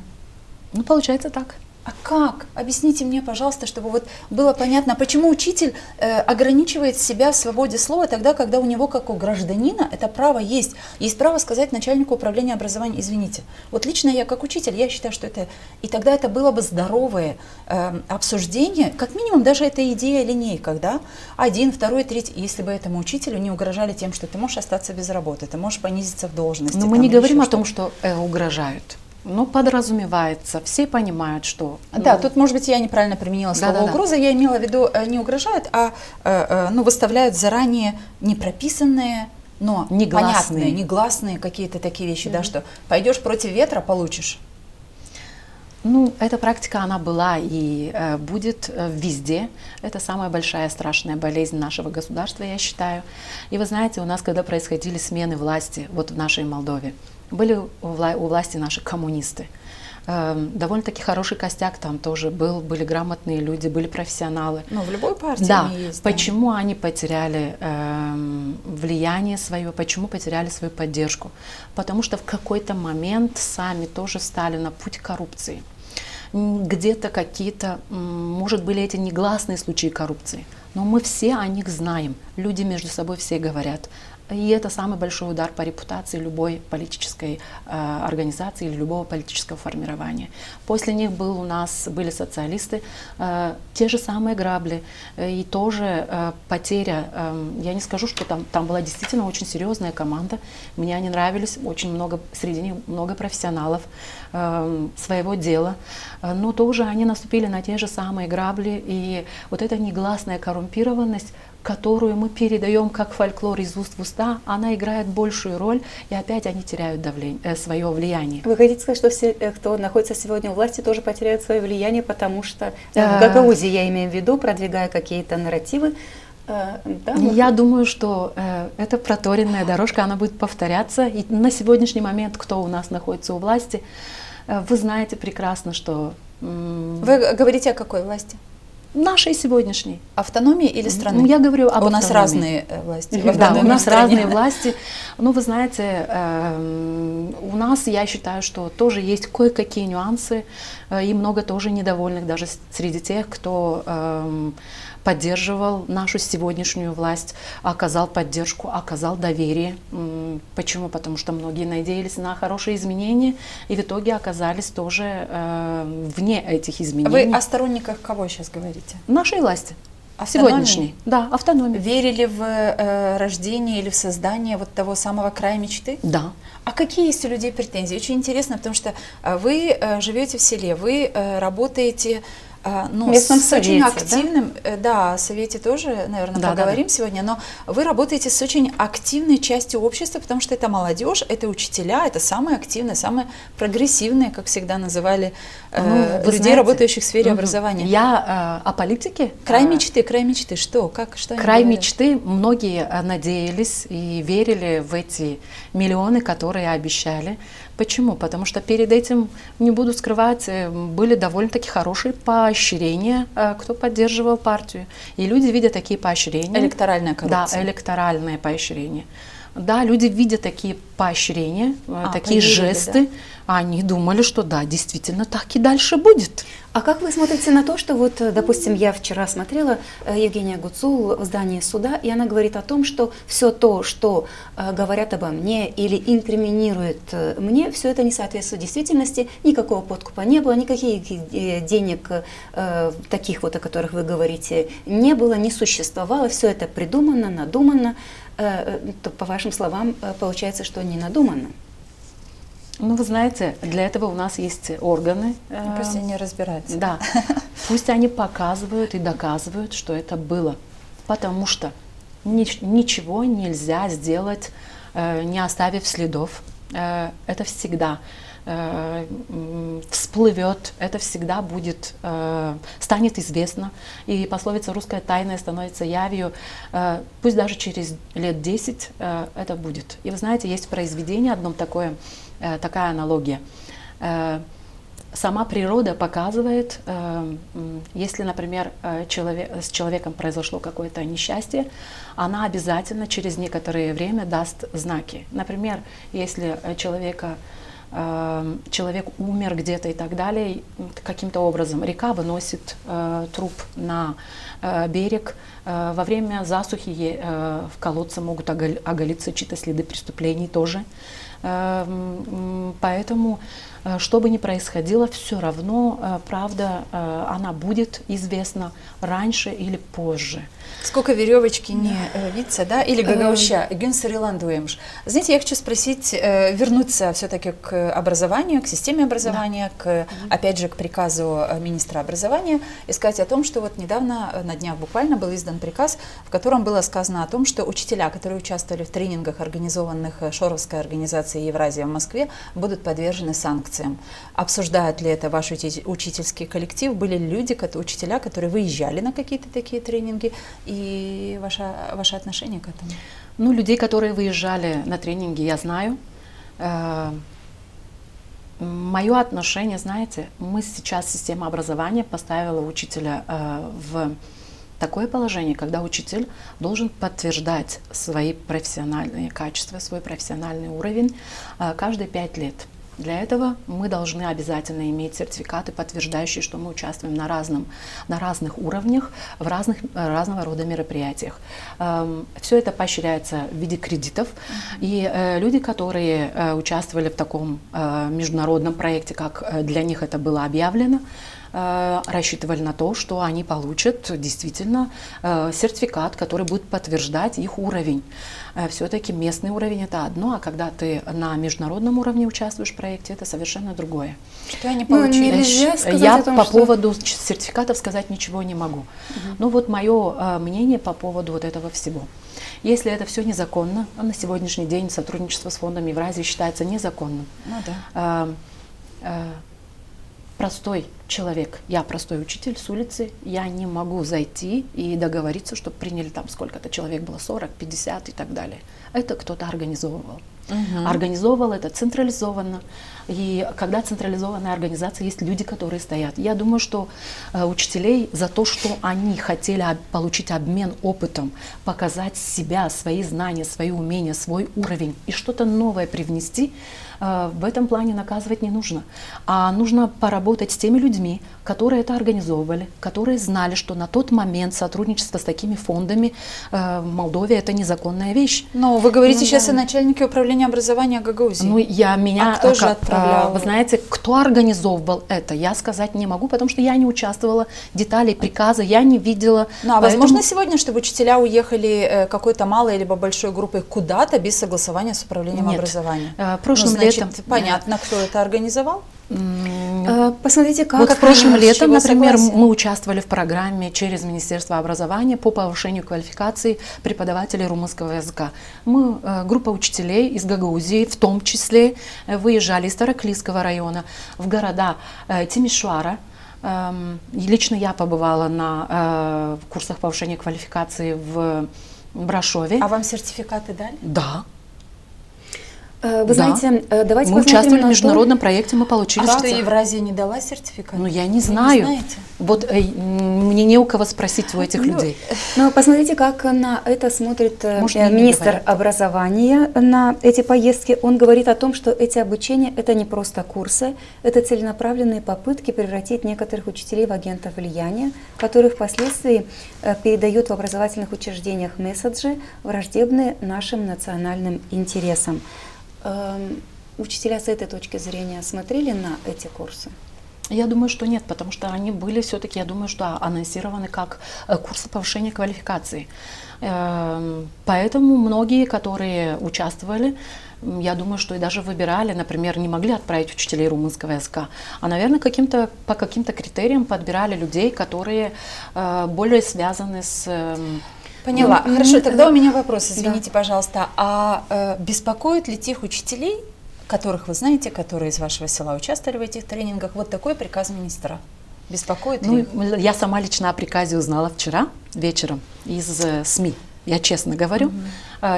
Speaker 4: Ну, получается так.
Speaker 1: А как? Объясните мне, пожалуйста, чтобы вот было понятно, почему учитель ограничивает себя в свободе слова тогда, когда у него, как у гражданина, это право есть. Есть право сказать начальнику управления образования: извините. Вот лично я, как учитель, я считаю, что это... И тогда это было бы здоровое обсуждение, как минимум даже эта идея линейка, да? 1, 2, 3, если бы этому учителю не угрожали тем, что ты можешь остаться без работы, ты можешь понизиться в должности.
Speaker 4: Но мы не говорим о том, что угрожают. Ну, подразумевается, все понимают, что...
Speaker 1: Да, тут, может быть, я неправильно применила слово
Speaker 4: Да-да-да.
Speaker 1: угроза. Я имела в виду, не угрожают, а ну, выставляют заранее не прописанные, но
Speaker 4: Негласные.
Speaker 1: понятные, негласные какие-то такие вещи, да, что пойдешь против ветра, получишь.
Speaker 4: Ну, эта практика, она была и будет везде. Это самая большая страшная болезнь нашего государства, я считаю. И вы знаете, у нас, когда происходили смены власти, вот в нашей Молдове, были у власти наши коммунисты. Довольно-таки хороший костяк там тоже был, были грамотные люди, были профессионалы.
Speaker 1: Ну, в любой партии
Speaker 4: Да,
Speaker 1: они есть. Да.
Speaker 4: почему они потеряли влияние свое, почему потеряли свою поддержку? Потому что в какой-то момент сами тоже встали на путь коррупции. Где-то какие-то, может, были эти негласные случаи коррупции, но мы все о них знаем, люди между собой все говорят. И это самый большой удар по репутации любой политической организации или любого политического формирования. После них были социалисты, те же самые грабли и тоже потеря. Я не скажу, что там была действительно очень серьезная команда. Мне они нравились, очень много, среди них много профессионалов своего дела. Но тоже они наступили на те же самые грабли. И вот эта негласная коррумпированность, которую мы передаем как фольклор из уст в уста, она играет большую роль, и опять они теряют свое влияние.
Speaker 3: Вы хотите сказать, что все, кто находится сегодня у власти, тоже потеряют свое влияние, потому что в Гагаузии, я имею в виду, продвигая какие-то нарративы, да,
Speaker 4: я думаю, что эта проторенная дорожка, она будет повторяться. И на сегодняшний момент, кто у нас находится у власти, вы знаете прекрасно, что...
Speaker 1: Вы говорите о какой власти?
Speaker 4: Нашей сегодняшней.
Speaker 1: Автономии или страны?
Speaker 4: Ну, я говорю об
Speaker 1: У нас
Speaker 4: автономии.
Speaker 1: разные власти.
Speaker 4: Да, у нас разные власти. Ну, вы знаете, у нас, я считаю, что тоже есть кое-какие нюансы, и много тоже недовольных даже среди тех, кто поддерживал нашу сегодняшнюю власть, оказал поддержку, оказал доверие. Почему? Потому что многие надеялись на хорошие изменения и в итоге оказались тоже вне этих изменений.
Speaker 1: Вы о сторонниках кого сейчас говорите?
Speaker 4: Нашей власти.
Speaker 1: Автономии?
Speaker 4: Сегодняшней. Да, автономии.
Speaker 1: Верили в рождение или в создание вот того самого края мечты?
Speaker 4: Да.
Speaker 1: А какие есть у людей претензии? Очень интересно, потому что вы живете в селе, вы работаете ну,
Speaker 3: местном
Speaker 1: с очень
Speaker 3: совете,
Speaker 1: активным, да, о совете тоже, наверное, поговорим сегодня, но вы работаете с очень активной частью общества, потому что это молодежь, это учителя, это самые активные, самые прогрессивные, как всегда называли людей,
Speaker 4: знаете,
Speaker 1: работающих в сфере образования.
Speaker 4: Я о политике.
Speaker 1: Край мечты, что? Как, что они
Speaker 4: Край
Speaker 1: говорят?
Speaker 4: мечты, многие надеялись и верили в эти миллионы, которые обещали. Почему? Потому что перед этим, не буду скрывать, были довольно-таки хорошие поощрения, кто поддерживал партию. И люди, видя такие поощрения...
Speaker 1: Электоральная коррупция.
Speaker 4: Да, электоральные поощрения. Да, люди, видя такие поощрения, такие
Speaker 1: поверили,
Speaker 4: жесты, они думали, что да, действительно так и дальше будет.
Speaker 3: А как вы смотрите на то, что вот, допустим, я вчера смотрела Евгения Гуцул в здании суда, и она говорит о том, что все то, что говорят обо мне или инкриминируют мне, все это не соответствует действительности, никакого подкупа не было, никаких денег таких вот, о которых вы говорите, не было, не существовало, все это придумано, надумано. То, по вашим словам, получается, что не надумано.
Speaker 4: Ну, вы знаете, для этого у нас есть органы.
Speaker 1: Пусть они разбираются.
Speaker 4: Да, пусть они показывают и доказывают, что это было. Потому что ничего нельзя сделать, не оставив следов. Это всегда всплывет, это всегда будет, станет известно. И пословица «русская тайная становится явью», пусть даже через лет 10 это будет. И вы знаете, есть в произведении одном такая аналогия. Сама природа показывает, если, например, с человеком произошло какое-то несчастье, она обязательно через некоторое время даст знаки. Например, если человек умер где-то и так далее, каким-то образом река выносит труп на берег. Во время засухи в колодце могут оголиться чьи-то следы преступлений тоже. Поэтому, что бы ни происходило, все равно правда, она будет известна раньше или позже.
Speaker 1: Сколько веревочки не виться, да? Или гагауща, Гюнсер Иландуемш. Знаете, я хочу спросить, вернуться все-таки к образованию, к системе образования, опять же, к приказу министра образования, и сказать о том, что вот недавно, на днях буквально, был издан приказ, в котором было сказано о том, что учителя, которые участвовали в тренингах, организованных Шоровской организацией «Евразия» в Москве, будут подвержены санкциям. Обсуждают ли это ваш учительский коллектив? Были ли люди, учителя, которые выезжали на какие-то такие тренинги? И ваше отношение к этому?
Speaker 4: Ну, людей, которые выезжали на тренинги, я знаю. Мое отношение, знаете, мы сейчас, система образования поставила учителя в такое положение, когда учитель должен подтверждать свои профессиональные качества, свой профессиональный уровень каждые 5 лет. Для этого мы должны обязательно иметь сертификаты, подтверждающие, что мы участвуем на разных уровнях, в разного рода мероприятиях. Все это поощряется в виде кредитов. И люди, которые участвовали в таком международном проекте, как для них это было объявлено, рассчитывали на то, что они получат действительно сертификат, который будет подтверждать их уровень. Все-таки местный уровень — это одно, а когда ты на международном уровне участвуешь в проекте, это совершенно другое.
Speaker 1: Что они получили?
Speaker 3: Нельзя сказать
Speaker 4: Я
Speaker 3: о том,
Speaker 4: по
Speaker 3: что...
Speaker 4: поводу сертификатов сказать ничего не могу. Но вот мое мнение по поводу вот этого всего. Если это все незаконно, а на сегодняшний день сотрудничество с фондом Евразии считается незаконным.
Speaker 1: Ну да.
Speaker 4: Простой человек, я простой учитель с улицы, я не могу зайти и договориться, чтобы приняли там сколько-то человек было, 40, 50 и так далее. Это кто-то организовывал. Организовывал это централизованно. И когда централизованная организация, есть люди, которые стоят. Я думаю, что учителей за то, что они хотели получить обмен опытом, показать себя, свои знания, свои умения, свой уровень и что-то новое привнести, в этом плане наказывать не нужно. А нужно поработать с теми людьми, которые это организовывали, которые знали, что на тот момент сотрудничество с такими фондами в Молдове — это незаконная вещь.
Speaker 1: Но вы говорите сейчас о начальнике управления образования Гагаузии.
Speaker 4: Ну,
Speaker 1: А кто же отправлял?
Speaker 4: Вы знаете, кто организовывал это, я сказать не могу, потому что я не участвовала в деталях приказа, я не видела.
Speaker 1: Ну, а возможно сегодня, чтобы учителя уехали какой-то малой либо большой группой куда-то без согласования с управлением образования?
Speaker 4: Прошлым летом.
Speaker 1: Понятно, кто это организовал?
Speaker 3: Посмотрите, как...
Speaker 4: Вот в прошлом летом, например,
Speaker 1: согласия?
Speaker 4: мы участвовали в программе через Министерство образования по повышению квалификации преподавателей румынского языка. Мы, группа учителей из Гагаузии, в том числе, выезжали из Тараклийского района в города Тимишоара. Лично я побывала на курсах повышения квалификации в Брашове.
Speaker 1: А вам сертификаты дали?
Speaker 4: Да.
Speaker 3: Вы знаете, давайте
Speaker 4: мы участвовали в
Speaker 3: на
Speaker 4: международном проекте, мы получили.
Speaker 1: А что, Евразия не дала сертификат?
Speaker 4: Ну, я не знаю.
Speaker 1: Вы не знаете?
Speaker 4: Вот мне не у кого спросить у этих людей.
Speaker 3: Но посмотрите, как на это смотрит министр образования, на эти поездки. Он говорит о том, что эти обучения — это не просто курсы, это целенаправленные попытки превратить некоторых учителей в агентов влияния, которые впоследствии передают в образовательных учреждениях месседжи, враждебные нашим национальным интересам. Учителя с этой точки зрения смотрели на эти курсы?
Speaker 4: Я думаю, что нет, потому что они были все-таки, я думаю, что анонсированы как курсы повышения квалификации. Поэтому многие, которые участвовали, я думаю, что и даже выбирали, например, не могли отправить учителей румынского языка, а, наверное, по каким-то критериям подбирали людей, которые более связаны с...
Speaker 1: Поняла. Хорошо, тогда у меня вопрос, извините, пожалуйста. А беспокоит ли тех учителей, которых вы знаете, которые из вашего села участвовали в этих тренингах, вот такой приказ министра? Беспокоит ли их?
Speaker 4: Я сама лично о приказе узнала вчера вечером из СМИ. Я честно говорю,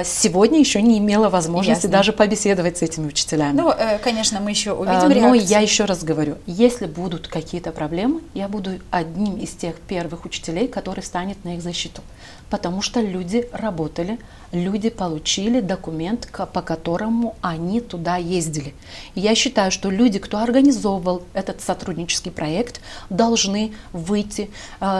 Speaker 4: сегодня еще не имела возможности даже побеседовать с этими учителями.
Speaker 1: Ну, конечно, мы еще увидим реакцию.
Speaker 4: Но я еще раз говорю, если будут какие-то проблемы, я буду одним из тех первых учителей, который встанет на их защиту. Потому что люди работали, люди получили документ, по которому они туда ездили. И я считаю, что люди, кто организовывал этот сотруднический проект, должны выйти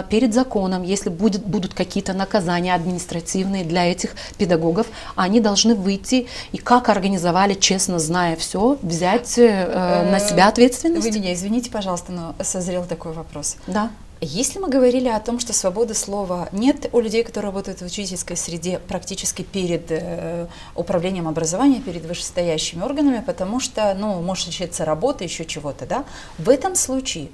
Speaker 4: перед законом. Если будут какие-то наказания административные для этих педагогов, они должны выйти и как организовали, честно зная все, взять на себя ответственность.
Speaker 1: Вы меня извините, пожалуйста, но созрел такой вопрос.
Speaker 4: Да.
Speaker 1: Если мы говорили о том, что свободы слова нет у людей, которые работают в учительской среде практически перед управлением образования, перед вышестоящими органами, потому что, ну, может лишиться работы, еще чего-то, да, в этом случае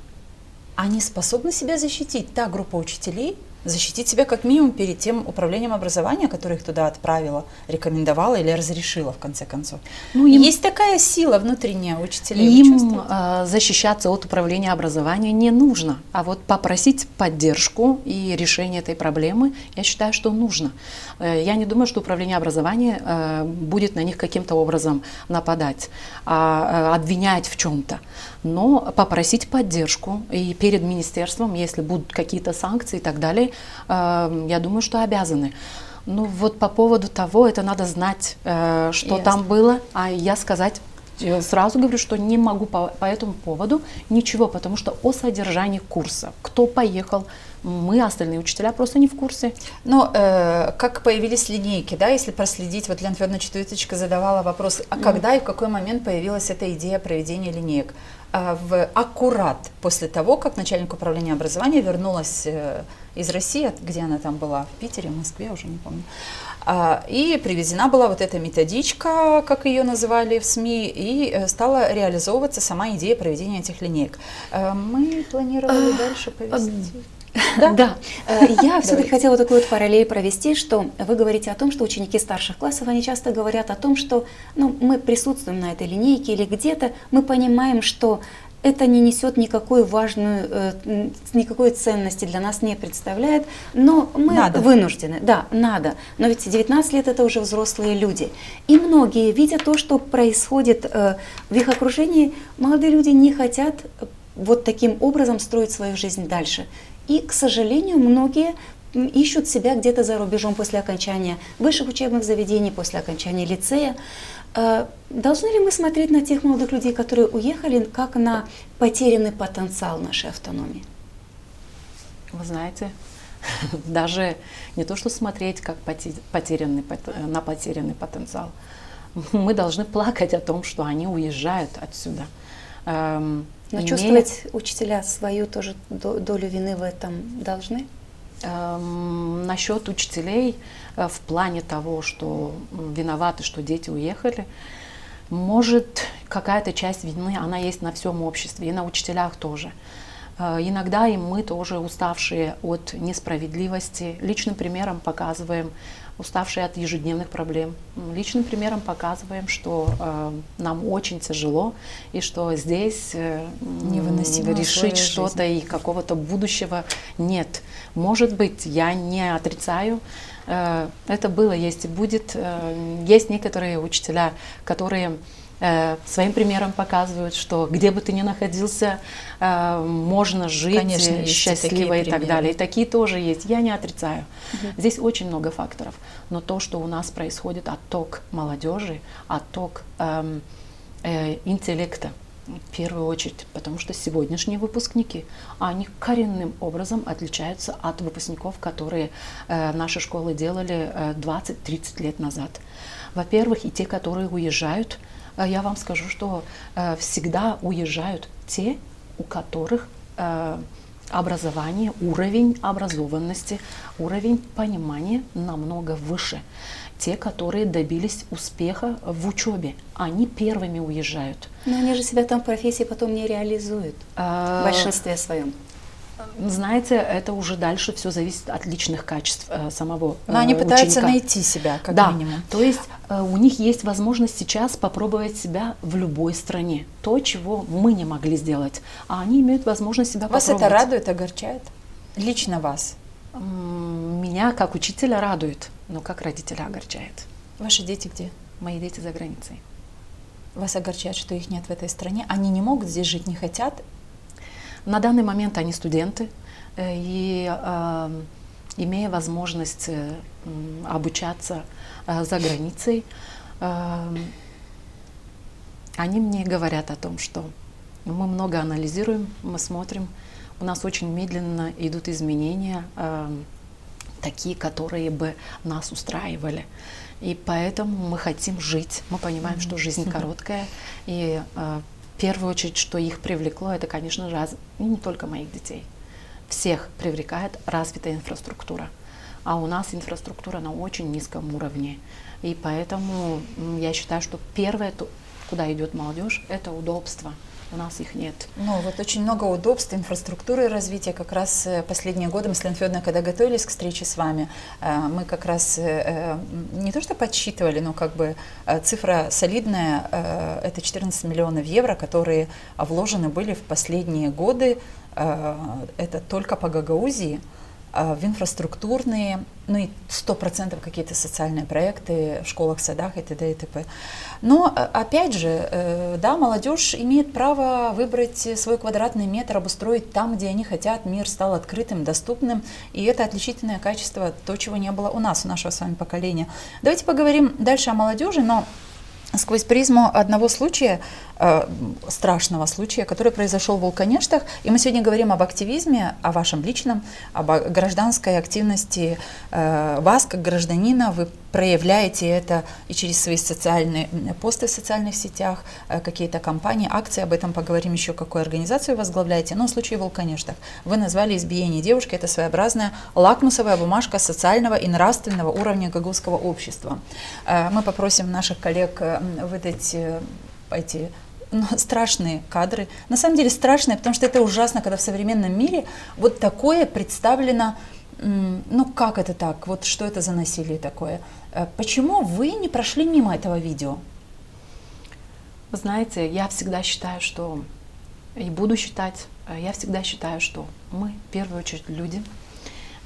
Speaker 1: они способны себя защитить, та группа учителей, защитить себя как минимум перед тем управлением образования, которое их туда отправило, рекомендовало или разрешило в конце концов.
Speaker 4: Ну,
Speaker 1: есть такая сила внутренняя у учителей. вы
Speaker 4: Им
Speaker 1: чувствуете?
Speaker 4: защищаться от управления образования не нужно, а вот попросить поддержку и решение этой проблемы, я считаю, что нужно. Я не думаю, что управление образования будет на них каким-то образом нападать, обвинять в чем-то. Но попросить поддержку и перед министерством, если будут какие-то санкции и так далее, я думаю, что обязаны. Ну вот по поводу того, это надо знать, что
Speaker 1: Ясно.
Speaker 4: там было, а я сказать сразу говорю, что не могу по этому поводу ничего, потому что о содержании курса, кто поехал, мы, остальные учителя, просто не в курсе.
Speaker 1: Но как появились линейки, да, если проследить, вот Лена Федоровна Четверточка задавала вопрос, а когда и в какой момент появилась эта идея проведения линеек? Аккурат после того, как начальник управления образования вернулась из России, где она там была, в Питере, в Москве, уже не помню, и привезена была вот эта методичка, как ее называли в СМИ, и стала реализовываться сама идея проведения этих линеек. Мы планировали дальше повести.
Speaker 4: Да.
Speaker 3: Я все-таки хотела такую вот параллель провести, что вы говорите о том, что ученики старших классов, они часто говорят о том, что мы присутствуем на этой линейке или где-то, мы понимаем, что это не несет никакой никакой ценности для нас не представляет, но мы вынуждены. Да, надо. Но ведь 19 лет это уже взрослые люди. И многие, видя то, что происходит в их окружении, молодые люди не хотят вот таким образом строить свою жизнь дальше. И, к сожалению, многие ищут себя где-то за рубежом после окончания высших учебных заведений, после окончания лицея. Должны ли мы смотреть на тех молодых людей, которые уехали, как на потерянный потенциал нашей автономии?
Speaker 4: Вы знаете, даже не то, что смотреть как на потерянный потенциал, мы должны плакать о том, что они уезжают отсюда.
Speaker 3: Но чувствовать учителя свою тоже долю вины в этом должны?
Speaker 4: Насчет учителей в плане того, что виноваты, что дети уехали, может, какая-то часть вины, она есть на всем обществе, и на учителях тоже. Иногда и мы тоже уставшие от несправедливости, личным примером показываем, уставшие от ежедневных проблем, личным примером показываем, что нам очень тяжело, и что здесь решить что-то и какого-то будущего нет. Может быть, я не отрицаю, это было, есть и будет. Есть некоторые учителя, которые своим примером показывают, что где бы ты ни находился, можно жить, конечно, счастливо и так далее. И такие тоже есть, я не отрицаю. Здесь очень много факторов. Но то, что у нас происходит, отток молодежи, отток интеллекта, в первую очередь, потому что сегодняшние выпускники, они коренным образом отличаются от выпускников, которые наши школы делали 20-30 лет назад. Во-первых, и те, которые уезжают, я вам скажу, что всегда уезжают те, у которых образование, уровень образованности, уровень понимания намного выше. Те, которые добились успеха в учебе, они первыми уезжают.
Speaker 3: Но они же себя там в профессии потом не реализуют в большинстве своем.
Speaker 4: Знаете, это уже дальше все зависит от личных качеств самого
Speaker 1: Но они пытаются
Speaker 4: ученика.
Speaker 1: найти себя, как минимум.
Speaker 4: То есть у них есть возможность сейчас попробовать себя в любой стране. То, чего мы не могли сделать. А они имеют возможность себя
Speaker 1: Вас
Speaker 4: попробовать.
Speaker 1: это радует, огорчает? Лично вас?
Speaker 4: Меня как учителя радует, но как родителя огорчает.
Speaker 1: Ваши дети где?
Speaker 4: Мои дети за границей.
Speaker 1: Вас огорчает, что их нет в этой стране? Они не могут здесь жить, не хотят?
Speaker 4: На данный момент они студенты, и имея возможность обучаться за границей, они мне говорят о том, что мы много анализируем, мы смотрим, у нас очень медленно идут изменения, такие, которые бы нас устраивали. И поэтому мы хотим жить, мы понимаем, что жизнь короткая, и в первую очередь, что их привлекло, это, конечно же, и не только моих детей. всех привлекает развитая инфраструктура. А у нас инфраструктура на очень низком уровне. И поэтому я считаю, что первое, куда идет молодежь, это удобство. У нас их нет.
Speaker 1: Ну, вот очень много удобств, инфраструктуры развития. Как раз последние годы мы с Еленой Федоровной, когда готовились к встрече с вами, мы как раз не то что подсчитывали, но как бы цифра солидная, это 14 миллионов евро, которые вложены были в последние годы, это только по Гагаузии, в инфраструктурные, ну и 100% какие-то социальные проекты в школах, садах и т.д. и т.п. Но, опять же, да, молодежь имеет право выбрать свой квадратный метр, обустроить там, где они хотят, мир стал открытым, доступным, и это отличительное качество, то, чего не было у нас, у нашего с вами поколения. Давайте поговорим дальше о молодежи, но сквозь призму одного случая, страшного случая, который произошел в Вулканештах. И мы сегодня говорим об активизме, о вашем личном, об гражданской активности вас, как гражданина. Вы проявляете это и через свои социальные посты в социальных сетях, какие-то кампании, акции. Об этом поговорим еще, какую организацию возглавляете. Но в случае в Вулканештах вы назвали избиение девушки. Это своеобразная лакмусовая бумажка социального и нравственного уровня гагаузского общества. Мы попросим наших коллег выдать эти страшные кадры. На самом деле страшные, потому что это ужасно, когда в современном мире вот такое представлено. Ну как это так? Вот что это за насилие такое? Почему вы не прошли мимо этого видео?
Speaker 4: Вы знаете, я всегда считаю, что, и буду считать, я всегда считаю, что мы в первую очередь люди,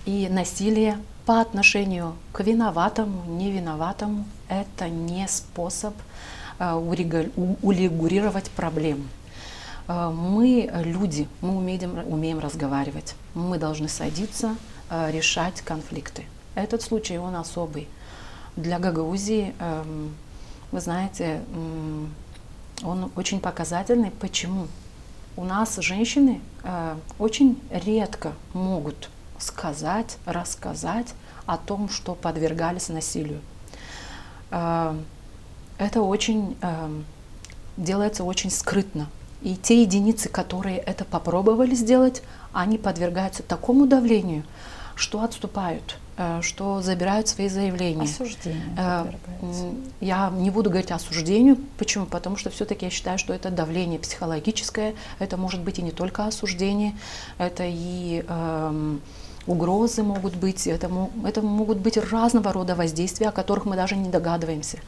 Speaker 4: и насилие по отношению к виноватому, невиноватому – это не способ урегулировать проблему. Мы люди, мы умеем разговаривать, мы должны садиться, решать конфликты. Этот случай, он особый. Для Гагаузии, вы знаете, он очень показательный. Почему? У нас женщины очень редко могут сказать, рассказать о том, что подвергались насилию. Это очень делается очень скрытно. И те единицы, которые это попробовали сделать, они подвергаются такому давлению, что отступают, что забирают свои заявления.
Speaker 1: Осуждение.
Speaker 4: Я не буду говорить о осуждении. Почему? Потому что все-таки я считаю, что это давление психологическое. Это может быть и не только осуждение, это и угрозы могут быть, это могут быть разного рода воздействия, о которых мы даже не догадываемся.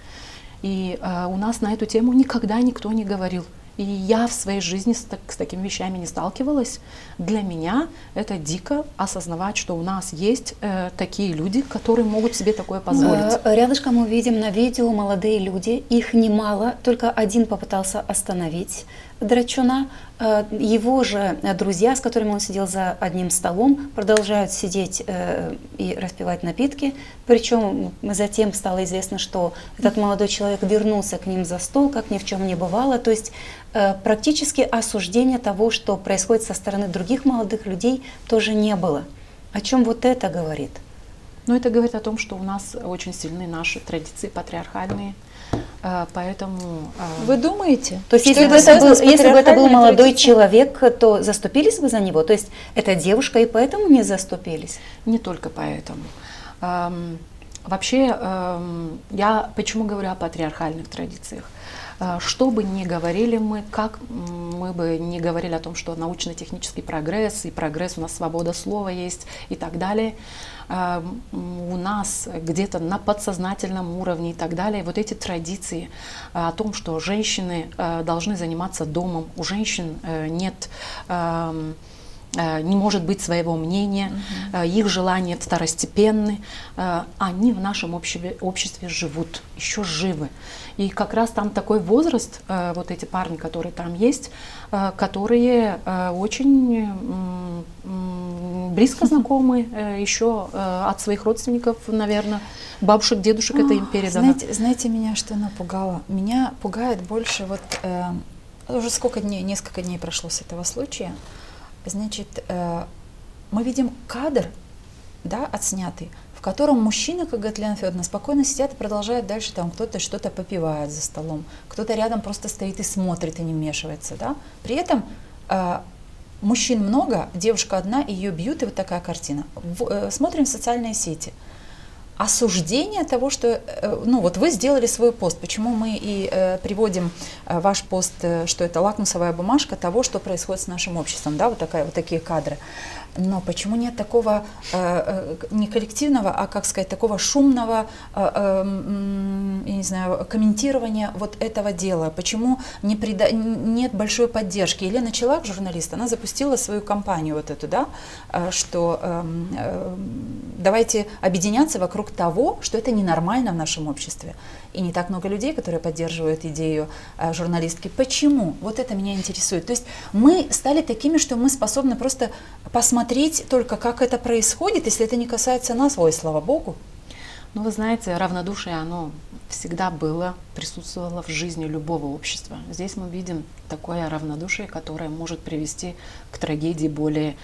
Speaker 4: И у нас на эту тему никогда никто не говорил. И я в своей жизни с такими вещами не сталкивалась. Для меня это дико осознавать, что у нас есть такие люди, которые могут себе такое позволить.
Speaker 3: Рядышком мы видим на видео молодые люди, их немало, только один попытался остановить драчуна. Его же друзья, с которыми он сидел за одним столом, продолжают сидеть и распивать напитки. Причем затем стало известно, что этот молодой человек вернулся к ним за стол, как ни в чем не бывало. То есть практически осуждения того, что происходит со стороны других молодых людей, тоже не было. О чем вот это говорит?
Speaker 4: Но это говорит о том, что у нас очень сильны наши традиции патриархальные. Поэтому...
Speaker 1: Вы думаете?
Speaker 3: То есть если бы это был молодой человек, то заступились бы за него? То есть это девушка, и поэтому не заступились?
Speaker 4: Не только поэтому. Вообще, я почему говорю о патриархальных традициях? Что бы ни говорили мы, как мы бы ни говорили о том, что научно-технический прогресс, и прогресс, у нас свобода слова есть и так далее, у нас где-то на подсознательном уровне и так далее, вот эти традиции о том, что женщины должны заниматься домом, у женщин нет... не может быть своего мнения, их желания второстепенны, они в нашем обществе живут, еще живы. И как раз там такой возраст, вот эти парни, которые там есть, которые очень близко знакомы еще от своих родственников, наверное, бабушек, дедушек, это им передано.
Speaker 1: Знаете, меня что напугало? Меня пугает больше, вот уже несколько дней прошло с этого случая. Значит, мы видим кадр, да, отснятый, в котором мужчины, как говорит Елена Федоровна, спокойно сидят и продолжают дальше, там кто-то что-то попивает за столом, кто-то рядом просто стоит и смотрит и не вмешивается, да. При этом Мужчин много, девушка одна, ее бьют, и вот такая картина. Смотрим в социальные сети. Осуждение того, что, ну вот вы сделали свой пост, почему мы и приводим ваш пост, что это лакмусовая бумажка того, что происходит с нашим обществом, да, вот такие кадры. Но почему нет такого не коллективного, а, как сказать, такого шумного, я не знаю, комментирования вот этого дела? Почему нет большой поддержки? Елена Челак, журналист, она запустила свою кампанию вот эту, да, что давайте объединяться вокруг того, что это ненормально в нашем обществе. И не так много людей, которые поддерживают идею журналистки. Почему? Вот это меня интересует. То есть мы стали такими, что мы способны просто посмотреть только, как это происходит, если это не касается нас, ой, слава Богу.
Speaker 4: Ну, вы знаете, равнодушие, оно всегда было, присутствовало в жизни любого общества. Здесь мы видим такое равнодушие, которое может привести к трагедии более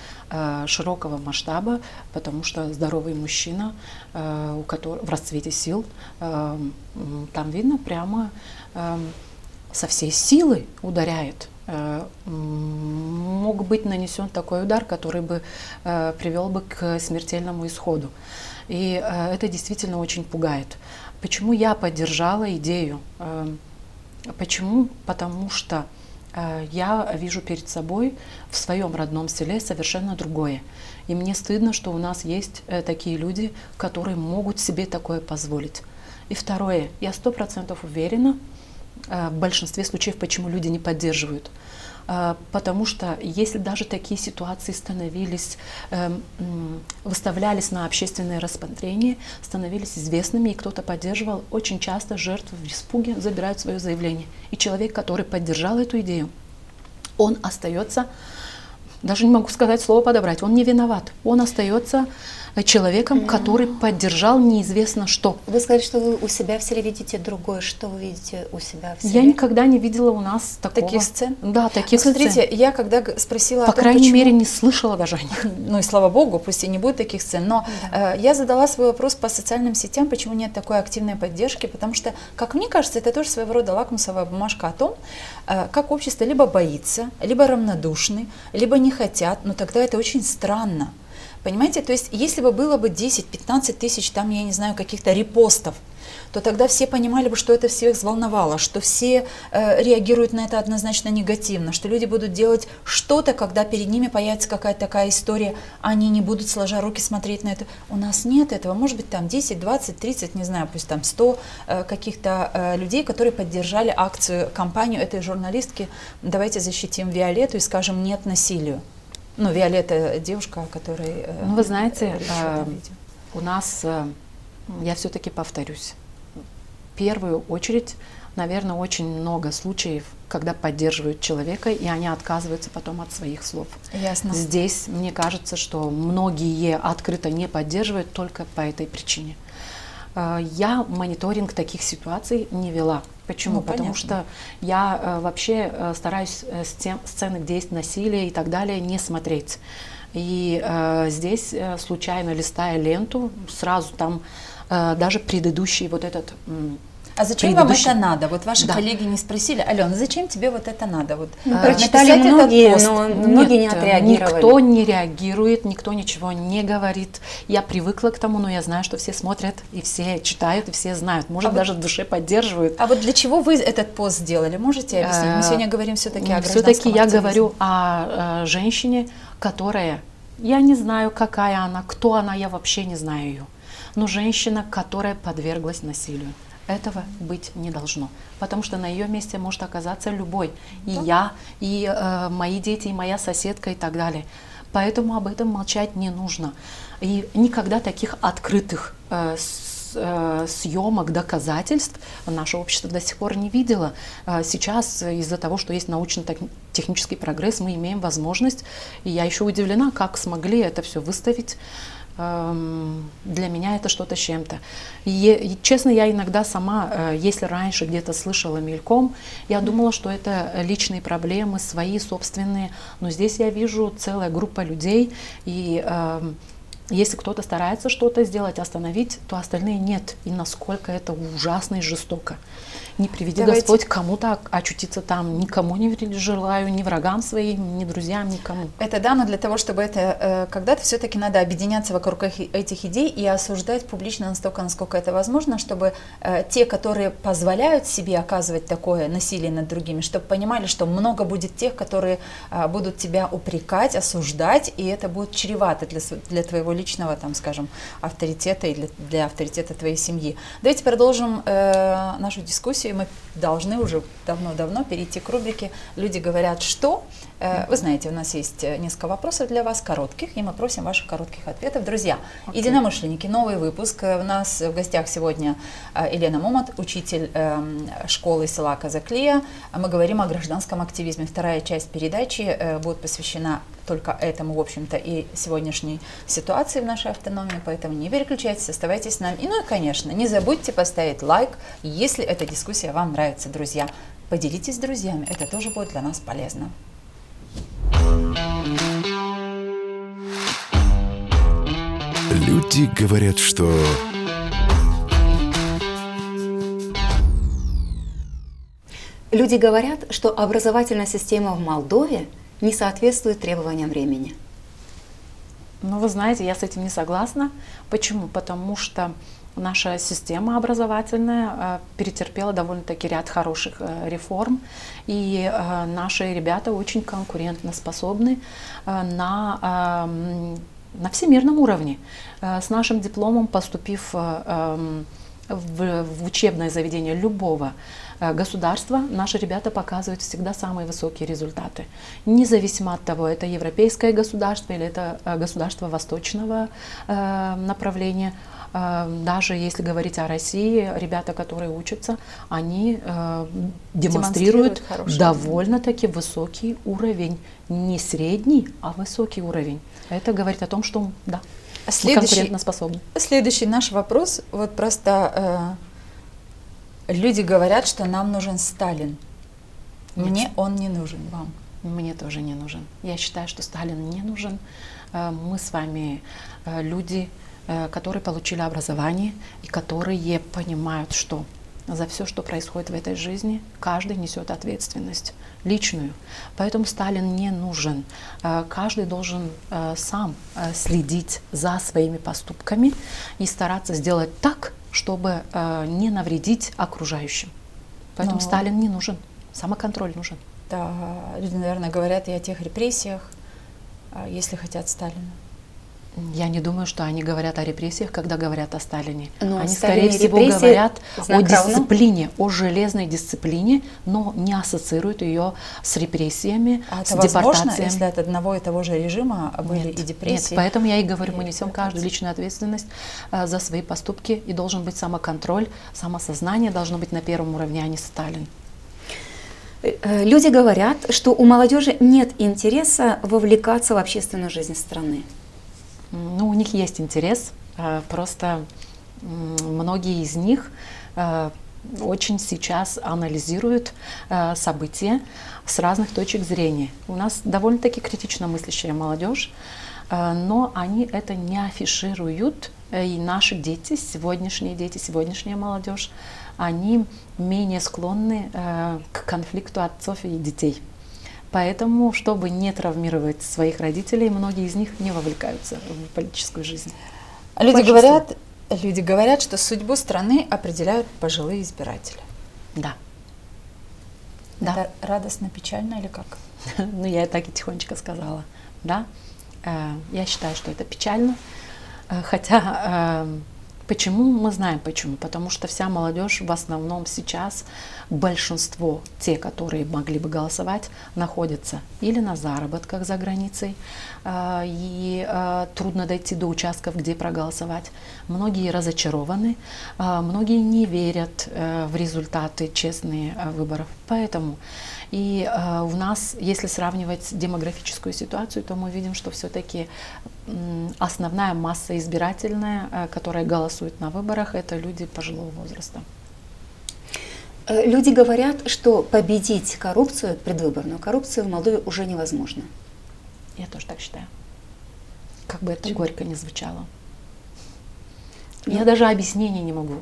Speaker 4: широкого масштаба, потому что здоровый мужчина, у которого в расцвете сил, там видно прямо со всей силы ударяет. Мог быть нанесен такой удар, который бы привел бы к смертельному исходу. И это действительно очень пугает. Почему я поддержала идею? Почему? Потому что я вижу перед собой в своем родном селе совершенно другое. И мне стыдно, что у нас есть такие люди, которые могут себе такое позволить. И второе, я 100% уверена, в большинстве случаев, почему люди не поддерживают. Потому что если даже такие ситуации выставлялись на общественное рассмотрение, становились известными, и кто-то поддерживал, очень часто жертвы в испуге забирают свое заявление. И человек, который поддержал эту идею, он остается, даже не могу сказать слово подобрать, он не виноват. Он остается человеком, который поддержал неизвестно что.
Speaker 3: Вы сказали, что вы у себя в селе видите другое. Что вы видите у себя в селе?
Speaker 4: Я никогда не видела у нас
Speaker 1: таких сцен.
Speaker 4: Да, таких
Speaker 1: сцен. Смотрите, я когда спросила о том,
Speaker 4: крайней
Speaker 1: почему...
Speaker 4: мере, не слышала даже о них.
Speaker 1: Ну и слава богу, пусть и не будет таких сцен. Но я задала свой вопрос по социальным сетям, почему нет такой активной поддержки, потому что, как мне кажется, это тоже своего рода лакмусовая бумажка о том, как общество либо боится, либо равнодушны, либо не хотят, но тогда это очень странно. Понимаете, то есть если бы было бы 10-15 тысяч, там, я не знаю, каких-то репостов, то тогда все понимали бы, что это всех взволновало, что все реагируют на это однозначно негативно, что люди будут делать что-то, когда перед ними появится какая-то такая история, они не будут сложа руки смотреть на это. У нас нет этого, может быть там 10, 20, 30, не знаю, пусть там 100 каких-то людей, которые поддержали акцию, кампанию этой журналистки «Давайте защитим Виолетту» и скажем «нет насилию». Ну, Виолетта девушка, которая...
Speaker 4: Ну, вы знаете, у нас, я все-таки повторюсь, в первую очередь, наверное, очень много случаев, когда поддерживают человека, и они отказываются потом от своих слов.
Speaker 1: Ясно.
Speaker 4: Здесь, мне кажется, что многие открыто не поддерживают только по этой причине. Я мониторинг таких ситуаций не вела. Почему?
Speaker 1: Ну,
Speaker 4: потому что я вообще стараюсь сцены, где есть насилие и так далее, не смотреть. И здесь, случайно листая ленту, сразу там даже предыдущий вот этот...
Speaker 1: А зачем вам это надо? Вот ваши коллеги не спросили: Алена, зачем тебе вот это надо? Вот,
Speaker 3: прочитали многие, но многие не отреагировали.
Speaker 4: Никто не реагирует, никто ничего не говорит. Я привыкла к тому, но я знаю, что все смотрят, и все читают, и все знают. Может, даже в душе поддерживают.
Speaker 1: А вот для чего вы этот пост сделали? Можете объяснить? Мы сегодня говорим все-таки о гражданском
Speaker 4: Все-таки я
Speaker 1: активизме.
Speaker 4: говорю о женщине, которая, я не знаю, какая она, кто она, я вообще не знаю ее. Но женщина, которая подверглась насилию. Этого быть не должно, потому что на ее месте может оказаться любой, и я, и мои дети, и моя соседка, и так далее. Поэтому об этом молчать не нужно. И никогда таких открытых съемок, доказательств наше общество до сих пор не видело. Сейчас из-за того, что есть научно-технический прогресс, мы имеем возможность, и я еще удивлена, как смогли это все выставить. Для меня это что-то с чем-то. И честно, я иногда сама, если раньше где-то слышала мельком, я думала, что это личные проблемы, свои собственные. Но здесь я вижу целая группа людей, и Если кто-то старается что-то сделать, остановить, то остальные нет. И насколько это ужасно и жестоко. Не приведи
Speaker 1: Давайте.
Speaker 4: Господь кому-то очутиться там. Никому не желаю, ни врагам своим, ни друзьям, никому.
Speaker 1: Это да, но для того, чтобы это когда-то все-таки надо объединяться вокруг этих идей и осуждать публично настолько, насколько это возможно, чтобы те, которые позволяют себе оказывать такое насилие над другими, чтобы понимали, что много будет тех, которые будут тебя упрекать, осуждать, и это будет чревато для твоего личного, там, скажем, авторитета и для авторитета твоей семьи. Давайте продолжим нашу дискуссию. Мы должны уже давно-давно перейти к рубрике «Люди говорят, что…». Вы знаете, у нас есть несколько вопросов для вас, коротких, и мы просим ваших коротких ответов. Друзья, единомышленники, новый выпуск. У нас в гостях сегодня Елена Момот, учитель школы села Казаклия. Мы говорим о гражданском активизме. Вторая часть передачи будет посвящена только этому, в общем-то, и сегодняшней ситуации в нашей автономии, поэтому не переключайтесь, оставайтесь с нами. И, ну и, конечно, не забудьте поставить лайк, если эта дискуссия вам нравится, друзья. Поделитесь с друзьями, это тоже будет для нас полезно.
Speaker 2: Люди говорят, что…
Speaker 3: Люди говорят, что образовательная система в Молдове не соответствует требованиям времени.
Speaker 4: Ну, вы знаете, я с этим не согласна. Почему? Потому что наша система образовательная перетерпела довольно-таки ряд хороших реформ, и наши ребята очень конкурентоспособны на всемирном уровне. С нашим дипломом, поступив в учебное заведение любого государства, наши ребята показывают всегда самые высокие результаты. Независимо от того, это европейское государство или это государство восточного направления. Даже если говорить о России, ребята, которые учатся, они демонстрируют довольно-таки высокий уровень. Не средний, а высокий уровень. Это говорит о том, что да, мы конкурентоспособны.
Speaker 1: Следующий наш вопрос. Вот просто люди говорят, что нам нужен Сталин. Мне он не нужен, вам.
Speaker 4: Мне тоже не нужен. Я считаю, что Сталин не нужен. Мы с вами люди, которые получили образование и которые понимают, что за все, что происходит в этой жизни, каждый несет ответственность личную. Поэтому Сталин не нужен. Каждый должен сам следить за своими поступками и стараться сделать так, чтобы не навредить окружающим. Поэтому Сталин не нужен. Самоконтроль нужен.
Speaker 1: Да, люди, наверное, говорят и о тех репрессиях, если хотят Сталина.
Speaker 4: Я не думаю, что они говорят о репрессиях, когда говорят о Сталине.
Speaker 3: Но
Speaker 4: они,
Speaker 3: Сталин
Speaker 4: скорее всего, говорят о
Speaker 3: равно?
Speaker 4: дисциплине, о железной дисциплине, но не ассоциируют ее с репрессиями, с
Speaker 1: это возможно,
Speaker 4: депортацией.
Speaker 1: если от одного и того же режима были
Speaker 4: Нет,
Speaker 1: и депрессии?
Speaker 4: Нет, поэтому я и говорю, мы несем каждую личную ответственность за свои поступки, и должен быть самоконтроль, самосознание должно быть на первом уровне, а не Сталин.
Speaker 3: Люди говорят, что у молодежи нет интереса вовлекаться в общественную жизнь страны.
Speaker 4: Ну, у них есть интерес, просто многие из них очень сейчас анализируют события с разных точек зрения. У нас довольно-таки критично мыслящая молодежь, но они это не афишируют. И наши дети, сегодняшняя молодежь, они менее склонны к конфликту отцов и детей. Поэтому, чтобы не травмировать своих родителей, многие из них не вовлекаются в политическую жизнь.
Speaker 1: Люди говорят, что судьбу страны определяют пожилые избиратели.
Speaker 4: Да.
Speaker 1: Это радостно, печально или как?
Speaker 4: Ну, я так и тихонечко сказала. Да. Я считаю, что это печально. Хотя, почему? Мы знаем почему. Потому что вся молодежь в основном сейчас, большинство, те, которые могли бы голосовать, находятся или на заработках за границей, и трудно дойти до участков, где проголосовать. Многие разочарованы, многие не верят в результаты честных выборов. Поэтому и у нас, если сравнивать демографическую ситуацию, то мы видим, что все-таки основная масса избирательная, которая голосует на выборах, это люди пожилого возраста.
Speaker 3: Люди говорят, что победить коррупцию, предвыборную коррупцию в Молдове уже невозможно.
Speaker 4: Я тоже так считаю. как бы это горько не звучало. Я даже объяснений не могу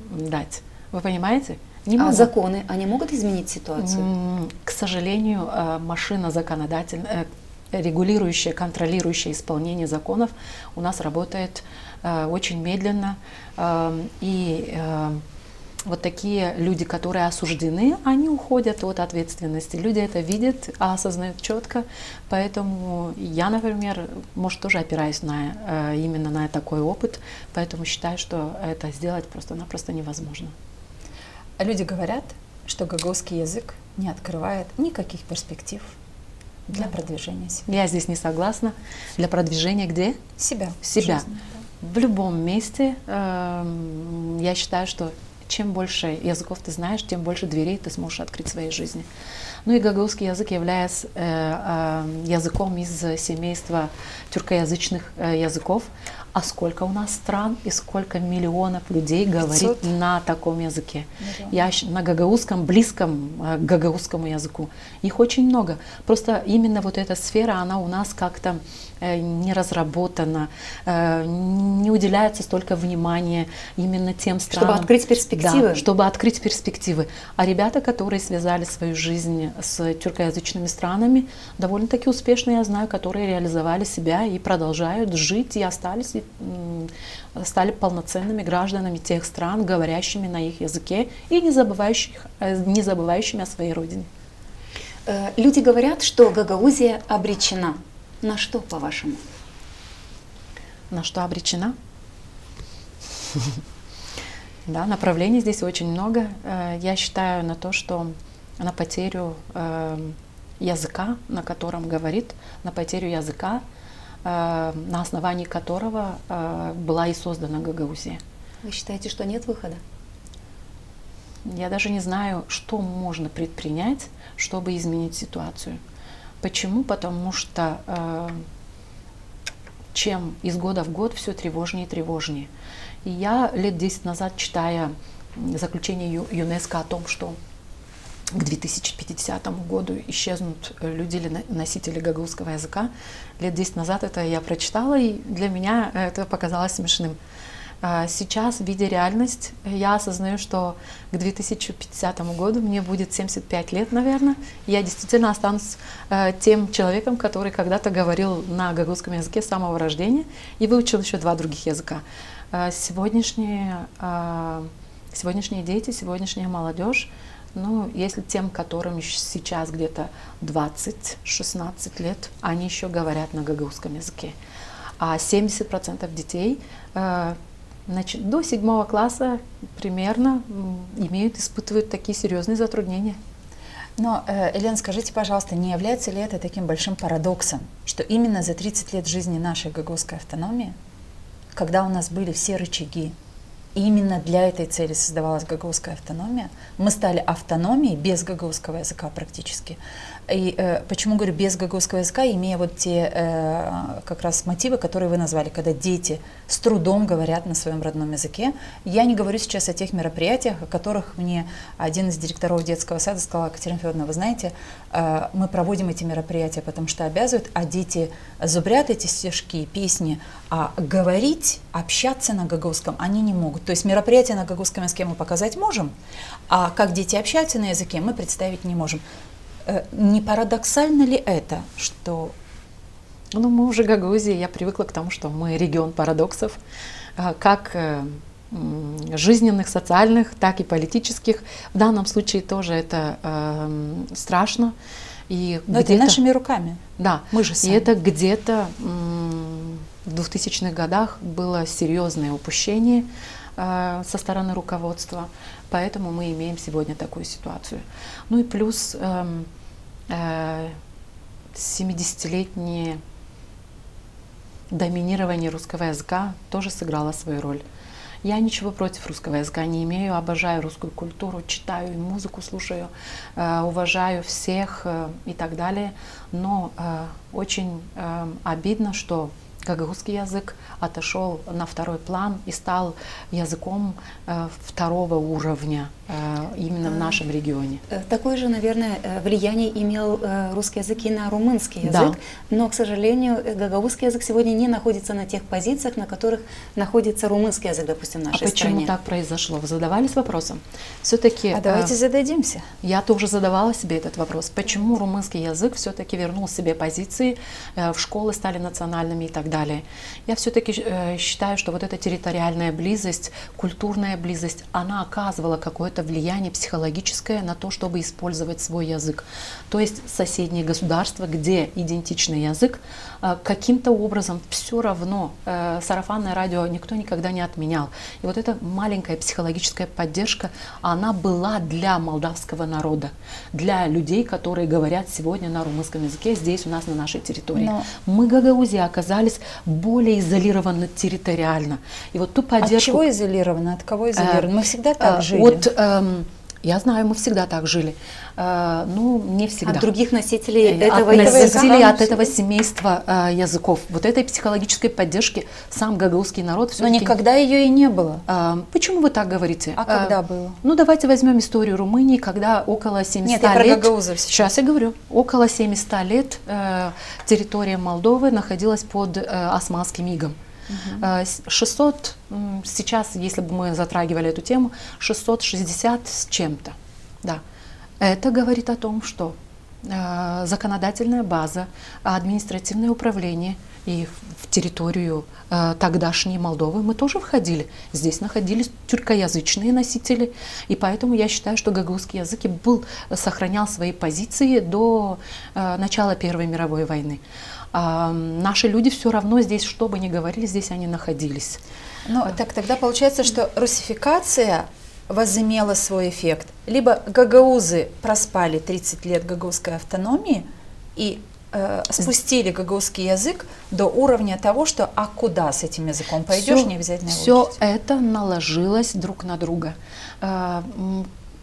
Speaker 4: дать. Вы понимаете? Не
Speaker 3: А
Speaker 4: могу.
Speaker 3: законы, они могут изменить ситуацию?
Speaker 4: К сожалению, машина законодательная, регулирующая, контролирующая исполнение законов у нас работает очень медленно. И вот такие люди, которые осуждены, они уходят от ответственности. Люди это видят, осознают четко. Поэтому я, например, может, тоже опираюсь именно на такой опыт. Поэтому считаю, что это сделать просто-напросто невозможно.
Speaker 1: Люди говорят, что гагаузский язык не открывает никаких перспектив для продвижения себя.
Speaker 4: Я здесь не согласна. Для продвижения где?
Speaker 1: Себя.
Speaker 4: Себя.
Speaker 1: Жизни, да.
Speaker 4: В любом месте я считаю, что чем больше языков ты знаешь, тем больше дверей ты сможешь открыть в своей жизни. Ну и гагаузский язык является языком из семейства тюркоязычных языков. А сколько у нас стран и сколько миллионов людей говорит
Speaker 1: 500
Speaker 4: на таком языке?
Speaker 1: миллионов.
Speaker 4: На гагаузском, близком к гагаузскому языку. Их очень много. Просто именно вот эта сфера, она у нас как-то не разработана, не уделяется столько внимания именно тем странам.
Speaker 3: Чтобы открыть перспективы.
Speaker 4: Да, чтобы открыть перспективы. А ребята, которые связали свою жизнь с тюркоязычными странами, довольно-таки успешно, я знаю, которые реализовали себя и продолжают жить, и остались, стали полноценными гражданами тех стран, говорящими на их языке и не забывающими о своей родине.
Speaker 3: Люди говорят, что Гагаузия обречена. На что, по-вашему?
Speaker 4: На что обречена? Да, направлений здесь очень много. Я считаю на то, что на потерю языка, на котором говорит, на потерю языка, на основании которого была и создана Гагаузия.
Speaker 3: Вы считаете, что нет выхода?
Speaker 4: Я даже не знаю, что можно предпринять, чтобы изменить ситуацию. Почему? Потому что чем из года в год все тревожнее и тревожнее. И я лет 10 назад, читая заключение ЮНЕСКО о том, что к 2050 году исчезнут люди или носители гагаузского языка, лет 10 назад это я прочитала, и для меня это показалось смешным. Сейчас, видя реальность, я осознаю, что к 2050 году мне будет 75 лет, наверное. Я действительно останусь тем человеком, который когда-то говорил на гагаузском языке с самого рождения и выучил еще 2 других языка. Сегодняшние дети, сегодняшняя молодежь, ну, если тем, которым сейчас где-то 20-16 лет, они еще говорят на гагаузском языке. А 70% детей до 7 класса примерно испытывают такие серьезные затруднения.
Speaker 1: Но, Елена, скажите, пожалуйста, не является ли это таким большим парадоксом, что именно за 30 лет жизни нашей гагаузской автономии, когда у нас были все рычаги, и именно для этой цели создавалась гагаузская автономия, мы стали автономией без гагаузского языка практически. И почему говорю без гагаузского языка, имея вот те как раз мотивы, которые вы назвали, когда дети с трудом говорят на своем родном языке. Я не говорю сейчас о тех мероприятиях, о которых мне один из директоров детского сада сказал: Катерина Федоровна, вы знаете, мы проводим эти мероприятия, потому что обязывают, а дети зубрят эти стишки, песни, а говорить, общаться на гагаузском они не могут. То есть мероприятия на гагаузском языке мы показать можем, а как дети общаются на языке, мы представить не можем. Не парадоксально ли это, что...
Speaker 4: Ну, мы уже Гагаузия, я привыкла к тому, что мы регион парадоксов, как жизненных, социальных, так и политических. В данном случае тоже это страшно. И
Speaker 1: но это нашими руками.
Speaker 4: Да,
Speaker 1: мы же сами.
Speaker 4: И это где-то в 2000-х годах было серьезное упущение со стороны руководства, поэтому мы имеем сегодня такую ситуацию. Ну и плюс 70-летнее доминирование русского языка тоже сыграло свою роль. Я ничего против русского языка не имею, обожаю русскую культуру, читаю и музыку слушаю, уважаю всех и так далее, но очень обидно, что гагаузский язык отошел на второй план и стал языком второго уровня именно в нашем регионе.
Speaker 3: Такое же, наверное, влияние имел русский язык и на румынский язык,
Speaker 4: Да.
Speaker 3: но, к сожалению, гагаузский язык сегодня не находится на тех позициях, на которых находится румынский язык, допустим, в нашей
Speaker 4: А почему
Speaker 3: стране.
Speaker 4: так произошло? Вы задавались вопросом? Все-таки
Speaker 1: А давайте зададимся.
Speaker 4: я тоже задавала себе этот вопрос. Почему румынский язык все-таки вернул себе позиции, в школы стали национальными и так далее? Я все-таки считаю, что вот эта территориальная близость, культурная близость, она оказывала какое-то влияние психологическое на то, чтобы использовать свой язык. То есть соседние государства, где идентичный язык, каким-то образом все равно сарафанное радио никто никогда не отменял. И вот эта маленькая психологическая поддержка, она была для молдавского народа, для людей, которые говорят сегодня на румынском языке здесь у нас на нашей территории.
Speaker 1: Но-
Speaker 4: Мы, гагаузы, оказались более изолированы территориально. И вот ту
Speaker 1: От
Speaker 4: поддержку...
Speaker 1: чего изолированы? От кого изолированы? Мы всегда так жили.
Speaker 4: Я знаю, мы всегда так жили. Ну, не всегда.
Speaker 3: От других носителей
Speaker 4: От
Speaker 3: этого языка.
Speaker 4: носителей, от этого семейства языков. Вот этой психологической поддержки сам гагаузский народ
Speaker 1: Но
Speaker 4: все-таки...
Speaker 1: никогда ее и не было.
Speaker 4: Почему вы так говорите?
Speaker 1: А когда было?
Speaker 4: Ну, давайте возьмем историю Румынии, когда около 700
Speaker 1: Нет, я про
Speaker 4: лет...
Speaker 1: гагаузов сейчас.
Speaker 4: Сейчас я говорю. Около 700 лет территория Молдовы находилась под османским игом. 600, сейчас, если бы мы затрагивали эту тему, 660 с чем-то. Да. Это говорит о том, что законодательная база, административное управление и в территорию тогдашней Молдовы мы тоже входили. Здесь находились тюркоязычные носители, и поэтому я считаю, что гагаузский язык сохранял свои позиции до начала Первой мировой войны. Наши люди все равно здесь, что бы ни говорили, здесь они находились.
Speaker 1: Ну, так тогда получается, что русификация возымела свой эффект. Либо гагаузы проспали 30 лет гагаузской автономии и спустили гагаузский язык до уровня того, что а куда с этим языком пойдешь, не обязательно его
Speaker 4: Все
Speaker 1: учить.
Speaker 4: это наложилось друг на друга.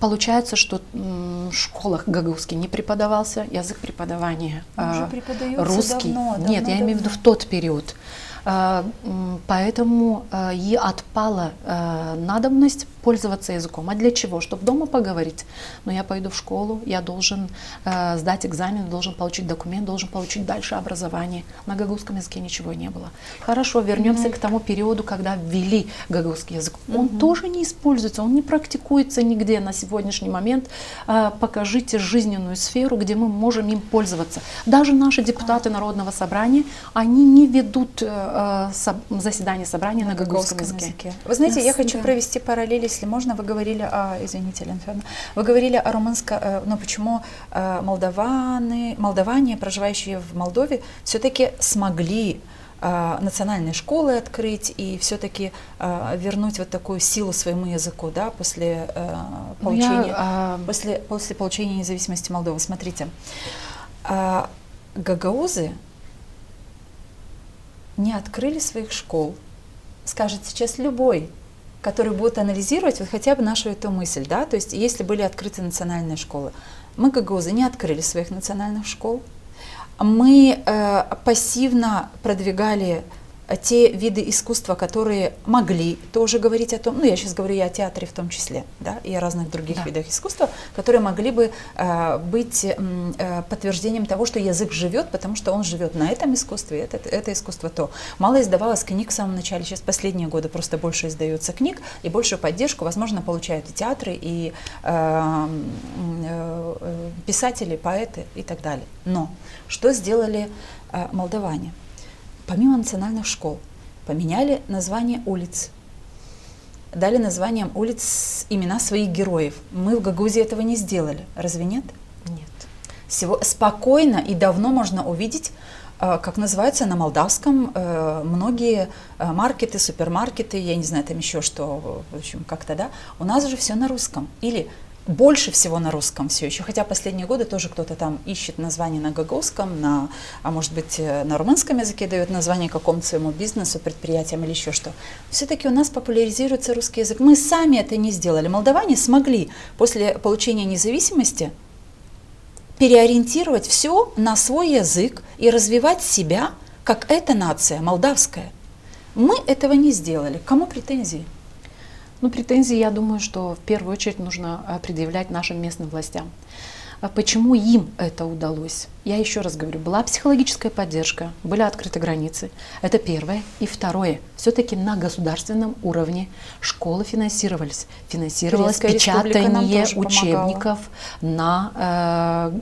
Speaker 4: Получается, что в школах гагаузский не преподавался, язык преподавания
Speaker 1: Он уже преподается
Speaker 4: русский.
Speaker 1: давно,
Speaker 4: Нет, я имею в виду в тот период. Поэтому и отпала надобность пользоваться языком. А для чего? Чтобы дома поговорить. Но я пойду в школу, я должен сдать экзамен, должен получить документ, должен получить дальше образование. На гагаузском языке ничего не было. Хорошо, вернемся к тому периоду, когда ввели гагаузский язык. Он тоже не используется, он не практикуется нигде на сегодняшний момент. Покажите жизненную сферу, где мы можем им пользоваться. Даже наши депутаты Народного собрания, они не ведут заседание собрания на гагаузском языке.
Speaker 1: Вы знаете, я
Speaker 3: Нас,
Speaker 1: хочу
Speaker 3: да.
Speaker 1: провести параллель, если можно. Вы говорили извините, Елена Федоровна, вы говорили о почему молдаване, проживающие в Молдове, все-таки смогли национальные школы открыть и все-таки вернуть вот такую силу своему языку, да, после получения, после получения независимости Молдовы. Смотрите, гагаузы не открыли своих школ. Скажет сейчас любой, который будет анализировать вот хотя бы нашу эту мысль, да, то есть если были открыты национальные школы. Мы, гагаузы, не открыли своих национальных школ. Мы пассивно продвигали те виды искусства, которые могли тоже говорить о том, ну я сейчас говорю и о театре в том числе, да, и о разных других видах искусства, которые могли бы быть подтверждением того, что язык живет, потому что он живет на этом искусстве, это искусство то. Мало издавалось книг в самом начале, сейчас последние годы просто больше издается книг, и большую поддержку, возможно, получают и театры, и писатели, поэты и так далее. Но что сделали молдаване? Помимо национальных школ, поменяли название улиц, дали названиям улиц имена своих героев. Мы в Гагаузии этого не сделали, разве нет?
Speaker 4: Нет.
Speaker 1: Спокойно и давно можно увидеть, как называются на молдавском многие маркеты, супермаркеты, я не знаю, там еще что, в общем, как-то, да. У нас же все на русском. Или больше всего на русском все еще, хотя последние годы тоже кто-то там ищет название на гагаузском, а может быть на румынском языке дает название какому-то своему бизнесу, предприятиям или еще что. Все-таки у нас популяризируется русский язык. Мы сами это не сделали. Молдаване смогли после получения независимости переориентировать все на свой язык и развивать себя, как эта нация, молдавская. Мы этого не сделали. К кому претензии?
Speaker 4: Ну, претензии, я думаю, что в первую очередь нужно предъявлять нашим местным властям. Почему им это удалось? Я еще раз говорю, была психологическая поддержка, были открыты границы. Это первое. И второе. Все-таки на государственном уровне школы финансировались. Финансировалось
Speaker 1: Турецкая республика нам
Speaker 4: печатание
Speaker 1: тоже помогала.
Speaker 4: учебников на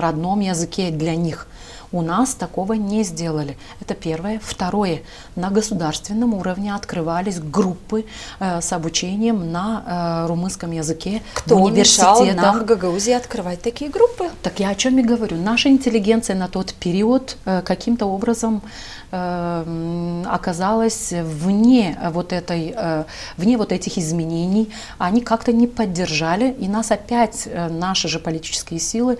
Speaker 4: родном языке для них. У нас такого не сделали. Это первое. Второе. На государственном уровне открывались группы с обучением на румынском языке
Speaker 1: Кто
Speaker 4: в
Speaker 1: мешал
Speaker 4: университетах.
Speaker 1: нам в Гагаузии открывать такие группы?
Speaker 4: Так я о чем и говорю. Наша интеллигенция на тот период каким-то образом оказалась вне вот этих изменений. Они как-то не поддержали, и нас опять наши же политические силы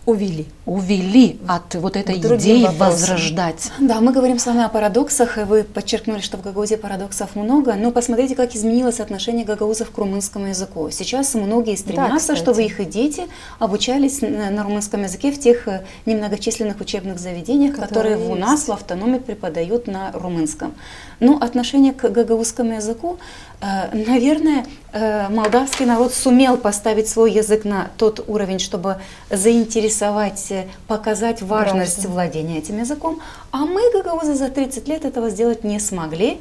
Speaker 4: увели от вот этой
Speaker 1: К другим
Speaker 4: идеи
Speaker 1: вопросам.
Speaker 4: возрождать.
Speaker 3: Да, мы говорим с вами о парадоксах, и вы подчеркнули, что в Гагаузии парадоксов много, но посмотрите, как изменилось отношение гагаузов к румынскому языку. Сейчас многие стремятся,
Speaker 1: кстати.
Speaker 3: чтобы их и дети обучались на румынском языке в тех немногочисленных учебных заведениях, которые у нас
Speaker 1: есть.
Speaker 3: в автономии преподают на румынском. Но отношение к гагаузскому языку, наверное, молдавский народ сумел поставить свой язык на тот уровень, чтобы заинтересовать, показать важность
Speaker 1: Граждан.
Speaker 3: владения этим языком, а мы, гагаузы, за 30 лет этого сделать не смогли.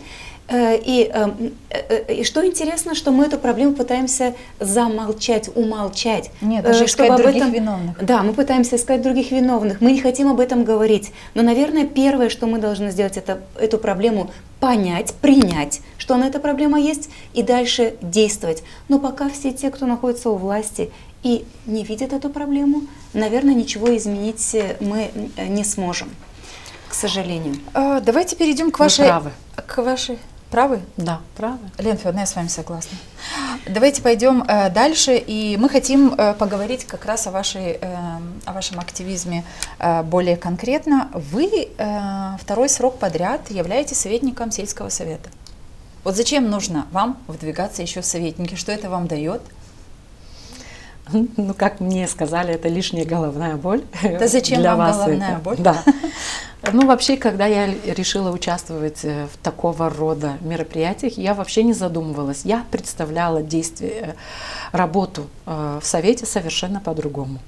Speaker 3: И что интересно, что мы эту проблему пытаемся замолчать, умолчать.
Speaker 1: Нет, даже
Speaker 3: чтобы
Speaker 1: искать
Speaker 3: об
Speaker 1: других
Speaker 3: этом-
Speaker 1: виновных.
Speaker 3: Да, мы пытаемся искать других виновных, мы не хотим об этом говорить. Но, наверное, первое, что мы должны сделать, это эту проблему понять, принять, что эта проблема есть, и дальше действовать. Но пока все те, кто находится у власти и не видят эту проблему, наверное, ничего изменить мы не сможем, к сожалению.
Speaker 1: Давайте перейдем к
Speaker 4: Вы
Speaker 1: вашей...
Speaker 4: правы.
Speaker 1: К вашей... Правы?
Speaker 4: Да, правы.
Speaker 1: Лена Федоровна, я с вами согласна. Давайте пойдем дальше, и мы хотим поговорить как раз о вашем активизме более конкретно. Вы второй срок подряд являетесь советником сельского совета. Вот зачем нужно вам выдвигаться еще в советники? Что это вам дает?
Speaker 4: Ну, как мне сказали, это лишняя головная боль.
Speaker 1: Да зачем
Speaker 4: для
Speaker 1: вам
Speaker 4: вас
Speaker 1: головная
Speaker 4: это.
Speaker 1: боль?
Speaker 4: Да. Ну, вообще, когда я решила участвовать в такого рода мероприятиях, я вообще не задумывалась. Я представляла действие, работу в Совете совершенно по-другому.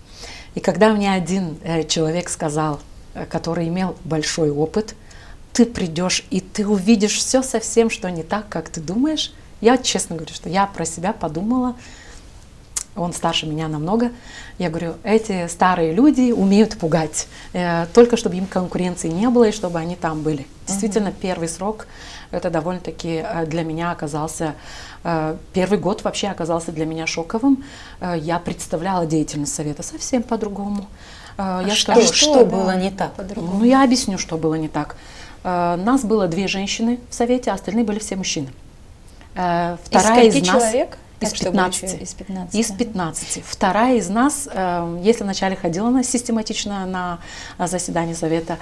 Speaker 4: И когда мне один человек сказал, который имел большой опыт, ты придешь и ты увидишь все совсем, что не так, как ты думаешь, я честно говорю, что я про себя подумала. Он старше меня намного. Я говорю, эти старые люди умеют пугать, только чтобы им конкуренции не было и чтобы они там были. Действительно, первый срок, это довольно-таки для меня оказался, первый год вообще оказался для меня шоковым. Я представляла деятельность Совета совсем по-другому. Я скажу,
Speaker 3: Что было не так?
Speaker 1: По-другому.
Speaker 4: ну, я объясню, что было не так. Нас было 2 женщины в Совете, а остальные были все мужчины. Вторая
Speaker 1: из
Speaker 4: из нас...
Speaker 1: человек?
Speaker 4: Из
Speaker 1: Так, чтобы
Speaker 4: 15.
Speaker 1: еще из 15.
Speaker 4: Из 15. Вторая из нас, если вначале ходила она систематично на заседание Совета,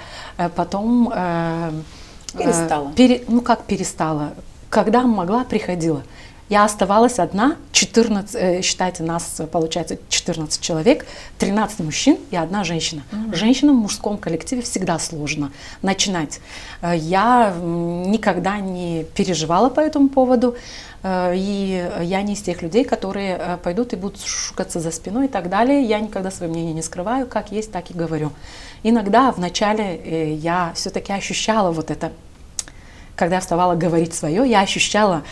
Speaker 4: потом...
Speaker 3: Перестала.
Speaker 4: Ну как перестала? Когда могла, приходила. Я оставалась одна, 14, считайте, нас получается 14 человек, 13 мужчин и 1 женщина. Женщинам в мужском коллективе всегда сложно начинать. Я никогда не переживала по этому поводу, и я не из тех людей, которые пойдут и будут шукаться за спиной и так далее. Я никогда свое мнение не скрываю, как есть, так и говорю. Иногда вначале я все-таки ощущала вот это, когда я вставала говорить свое, я ощущала,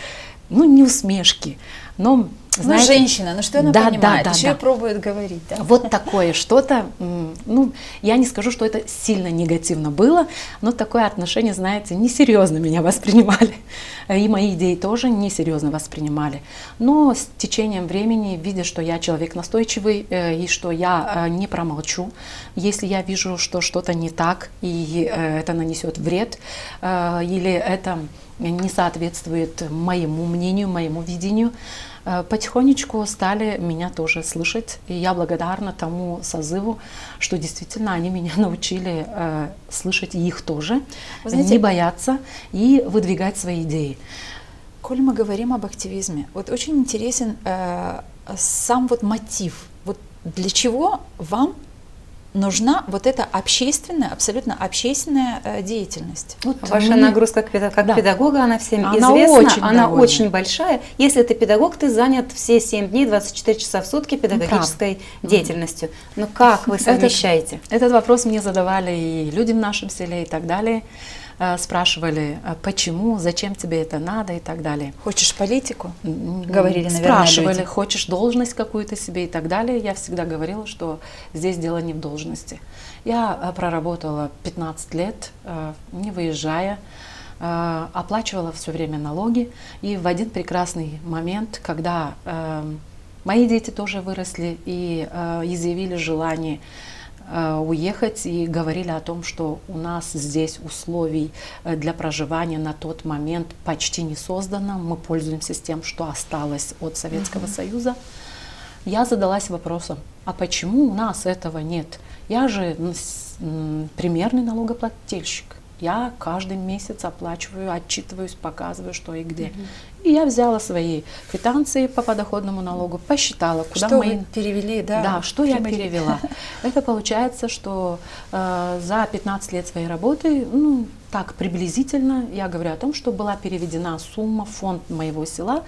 Speaker 4: ну, не усмешки, но, знаете,
Speaker 1: женщина, ну что она
Speaker 4: да,
Speaker 1: понимает?
Speaker 4: да,
Speaker 1: Еще
Speaker 4: да.
Speaker 1: и пробует говорить, да?
Speaker 4: Вот такое что-то, ну, я не скажу, что это сильно негативно было, но такое отношение, знаете, несерьезно меня воспринимали. И мои идеи тоже несерьезно воспринимали. Но с течением времени, видя, что я человек настойчивый и что я не промолчу, если я вижу, что что-то не так и это нанесет вред, или это не соответствует моему мнению, моему видению, потихонечку стали меня тоже слышать. И я благодарна тому созыву, что действительно они меня научили слышать и их тоже,
Speaker 1: Вы знаете,
Speaker 4: не бояться и выдвигать свои идеи.
Speaker 1: коль мы говорим об активизме, вот очень интересен сам вот мотив. Вот для чего вам нужна вот эта общественная, абсолютно общественная деятельность.
Speaker 4: Вот
Speaker 3: Ваша
Speaker 4: мне-
Speaker 3: нагрузка как
Speaker 4: Да.
Speaker 3: педагога, она всем
Speaker 4: Она
Speaker 3: известна,
Speaker 4: очень
Speaker 3: она
Speaker 4: довольна.
Speaker 3: очень большая. Если ты педагог, ты занят все 7 дней, 24 часа в сутки педагогической деятельностью. Но как вы совмещаете?
Speaker 4: Этот вопрос мне задавали и люди в нашем селе и так далее. Спрашивали, почему, зачем тебе это надо и так далее.
Speaker 1: Хочешь политику? Говорили, наверное,
Speaker 4: Спрашивали,
Speaker 1: люди.
Speaker 4: хочешь должность какую-то себе и так далее. Я всегда говорила, что здесь дело не в должности. Я проработала 15 лет, не выезжая, оплачивала все время налоги. И в один прекрасный момент, когда мои дети тоже выросли и изъявили желание уехать и говорили о том, что у нас здесь условий для проживания на тот момент почти не создано, мы пользуемся тем, что осталось от Советского Союза. Я задалась вопросом, а почему у нас этого нет? Я же примерный налогоплательщик. Я каждый месяц оплачиваю, отчитываюсь, показываю, что и где. И я взяла свои квитанции по подоходному налогу, посчитала, куда
Speaker 1: Что
Speaker 4: мои...
Speaker 1: вы перевели, да?
Speaker 4: Да, что я перевела. Это получается, что за 15 лет своей работы, ну, так приблизительно, я говорю о том, что была переведена сумма в фонд моего села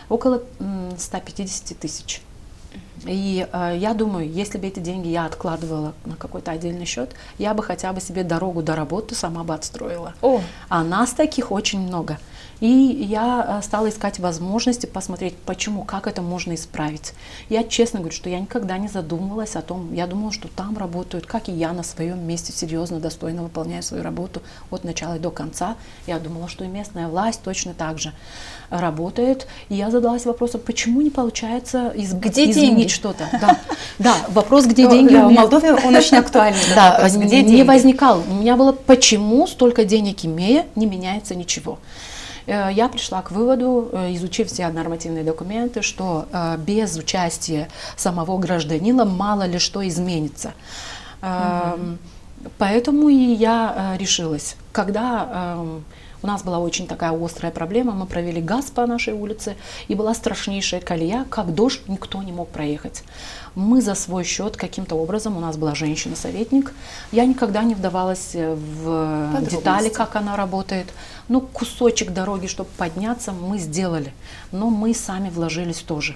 Speaker 4: около 150 тысяч. И я думаю, если бы эти деньги я откладывала на какой-то отдельный счет, я бы хотя бы себе дорогу до работы сама бы отстроила.
Speaker 1: О.
Speaker 4: А нас таких очень много. И я стала искать возможности посмотреть, почему, как это можно исправить. Я честно говорю, что я никогда не задумывалась о том, я думала, что там работают, как и я, на своем месте, серьезно, достойно выполняю свою работу от начала и до конца. Я думала, что и местная власть точно так же работает. И я задалась вопросом, почему не получается
Speaker 1: Где
Speaker 4: изменить
Speaker 1: деньги?
Speaker 4: что-то. Да, вопрос, где деньги
Speaker 3: Да,
Speaker 4: у
Speaker 3: в
Speaker 4: меня...
Speaker 3: Молдове он очень актуальный.
Speaker 4: Да,
Speaker 3: вопрос. Где
Speaker 4: не
Speaker 3: деньги?
Speaker 4: возникал. У меня было, почему столько денег имея, не меняется ничего. Я пришла к выводу, изучив все нормативные документы, что без участия самого гражданина мало ли что изменится. Поэтому и я решилась. Когда у нас была очень такая острая проблема, мы провели газ по нашей улице, и была страшнейшая колея, как дождь, никто не мог проехать. Мы за свой счет каким-то образом, у нас была женщина-советник, я никогда не вдавалась в детали, как она работает. Ну, кусочек дороги, чтобы подняться, мы сделали, но мы сами вложились тоже.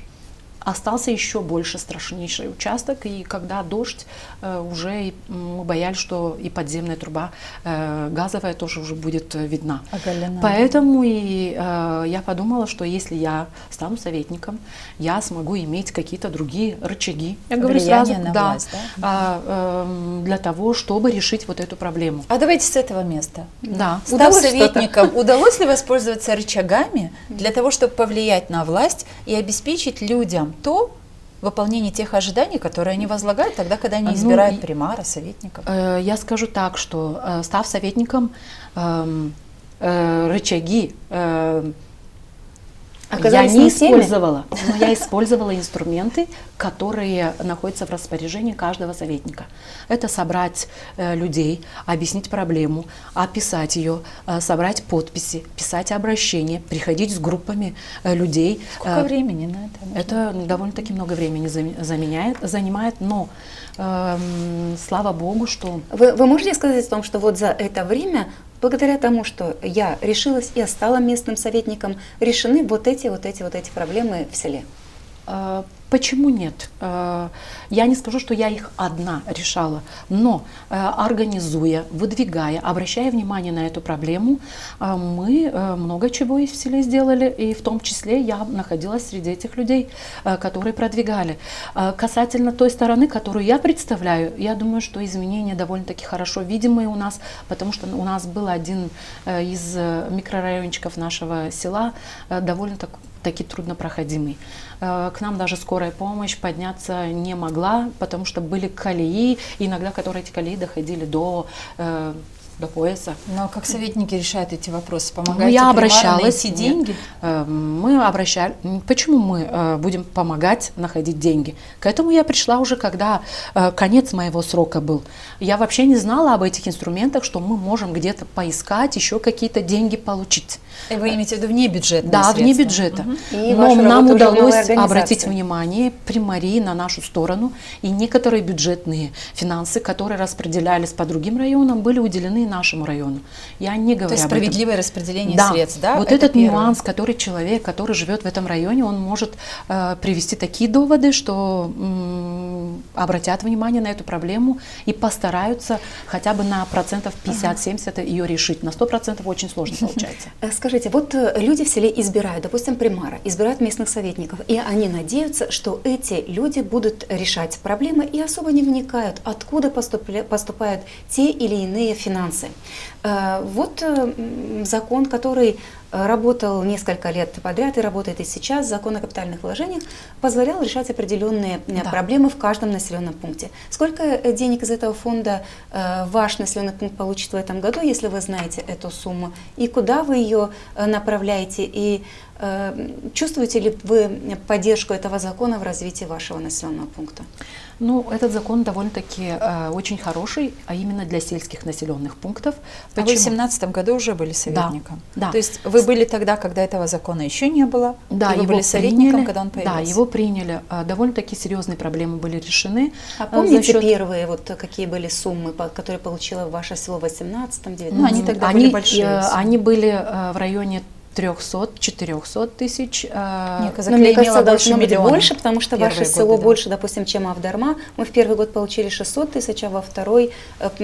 Speaker 4: Остался еще больше страшнейший участок, и когда дождь, уже мы боялись, что и подземная труба газовая тоже уже будет видна.
Speaker 1: Оголена.
Speaker 4: Поэтому и я подумала, что если я стану советником, я смогу иметь какие-то другие рычаги. Я говорю
Speaker 1: Влияние
Speaker 4: сразу,
Speaker 1: на
Speaker 4: да,
Speaker 1: власть, да?
Speaker 4: для того, чтобы решить вот эту проблему.
Speaker 1: А давайте с этого места.
Speaker 4: Да.
Speaker 1: Став
Speaker 3: Удалось
Speaker 1: советником, удалось ли воспользоваться рычагами для того, чтобы повлиять на власть и обеспечить людям то выполнение тех ожиданий, которые они возлагают тогда, когда они
Speaker 4: Ну,
Speaker 1: избирают примара, советников?
Speaker 4: Я скажу так, что став советником, рычаги я
Speaker 3: Оказались
Speaker 4: не
Speaker 3: не теми?
Speaker 4: использовала, но я использовала инструменты, которые находятся в распоряжении каждого советника. Это собрать людей, объяснить проблему, описать ее, собрать подписи, писать обращения, приходить с группами людей.
Speaker 1: Сколько времени на это?
Speaker 4: Это довольно-таки много времени занимает, но слава богу, что...
Speaker 3: Вы можете сказать о том, что вот за это время, благодаря тому, что я решилась и стала местным советником, решены вот эти проблемы в селе?
Speaker 4: Почему нет? Я не скажу, что я их одна решала, но организуя, выдвигая, обращая внимание на эту проблему, мы много чего и в селе сделали, и в том числе я находилась среди этих людей, которые продвигали. Касательно той стороны, которую я представляю, я думаю, что изменения довольно-таки хорошо видимые у нас, потому что у нас был один из микрорайончиков нашего села довольно-таки труднопроходимый. К нам даже скорая помощь подняться не могла, потому что были колеи, иногда которые эти колеи доходили до до пояса.
Speaker 1: Но как советники решают эти вопросы?
Speaker 4: Ну,
Speaker 1: Помогаете
Speaker 4: я
Speaker 1: примарно
Speaker 4: обращалась.
Speaker 1: найти деньги?
Speaker 4: Мы обращались. Почему мы будем помогать находить деньги? К этому я пришла уже, когда конец моего срока был. Я вообще не знала об этих инструментах, что мы можем где-то поискать, еще какие-то деньги получить.
Speaker 1: И вы имеете в виду внебюджетные
Speaker 4: Да,
Speaker 1: средства?
Speaker 4: вне бюджета.
Speaker 3: И
Speaker 4: Но
Speaker 3: вашу
Speaker 4: нам
Speaker 3: работу уже в новой
Speaker 4: удалось обратить
Speaker 3: организации.
Speaker 4: внимание примарии на нашу сторону, и некоторые бюджетные финансы, которые распределялись по другим районам, были уделены нашему району. Я не говорю
Speaker 1: То есть
Speaker 4: об этом.
Speaker 1: справедливое распределение
Speaker 4: Да,
Speaker 1: средств, да?
Speaker 4: вот
Speaker 1: Это
Speaker 4: этот
Speaker 1: первое.
Speaker 4: нюанс, который человек, который живет в этом районе, он может привести такие доводы, что обратят внимание на эту проблему и постараются хотя бы на процентов 50-70 ее решить. На 100% очень сложно получается.
Speaker 3: Скажите, вот люди в селе избирают, допустим, примара, избирают местных советников, и они надеются, что эти люди будут решать проблемы и особо не вникают, откуда поступают те или иные финансы. Вот закон, который работал несколько лет подряд и работает и сейчас, закон о капитальных вложениях, позволял решать определенные проблемы в каждом населенном пункте. Сколько денег из этого фонда ваш населенный пункт получит в этом году, если вы знаете эту сумму, и куда вы ее направляете, и чувствуете ли вы поддержку этого закона в развитии вашего населенного пункта?
Speaker 4: Ну, этот закон довольно-таки очень хороший, а именно для сельских населенных пунктов.
Speaker 1: А вы в 2017 году уже были советником?
Speaker 4: Да.
Speaker 1: То есть вы были тогда, когда этого закона еще не было,
Speaker 4: Да,
Speaker 1: и вы
Speaker 4: его
Speaker 1: были советником,
Speaker 4: приняли,
Speaker 1: когда он появился?
Speaker 4: Да, его приняли. Довольно-таки серьезные проблемы были решены.
Speaker 3: А помните
Speaker 4: за счет-
Speaker 3: первые, вот какие были суммы, которые получило ваше село в 2018-2019?
Speaker 1: Ну, они тогда были большие.
Speaker 4: Они были в районе 300-400 тысяч.
Speaker 1: Мне
Speaker 3: Но мне кажется, должно быть
Speaker 1: миллиона
Speaker 3: больше, потому что
Speaker 1: первые
Speaker 3: ваше село
Speaker 1: годы, да.
Speaker 3: больше, допустим, чем Авдарма. Мы в первый год получили 600 тысяч, а во второй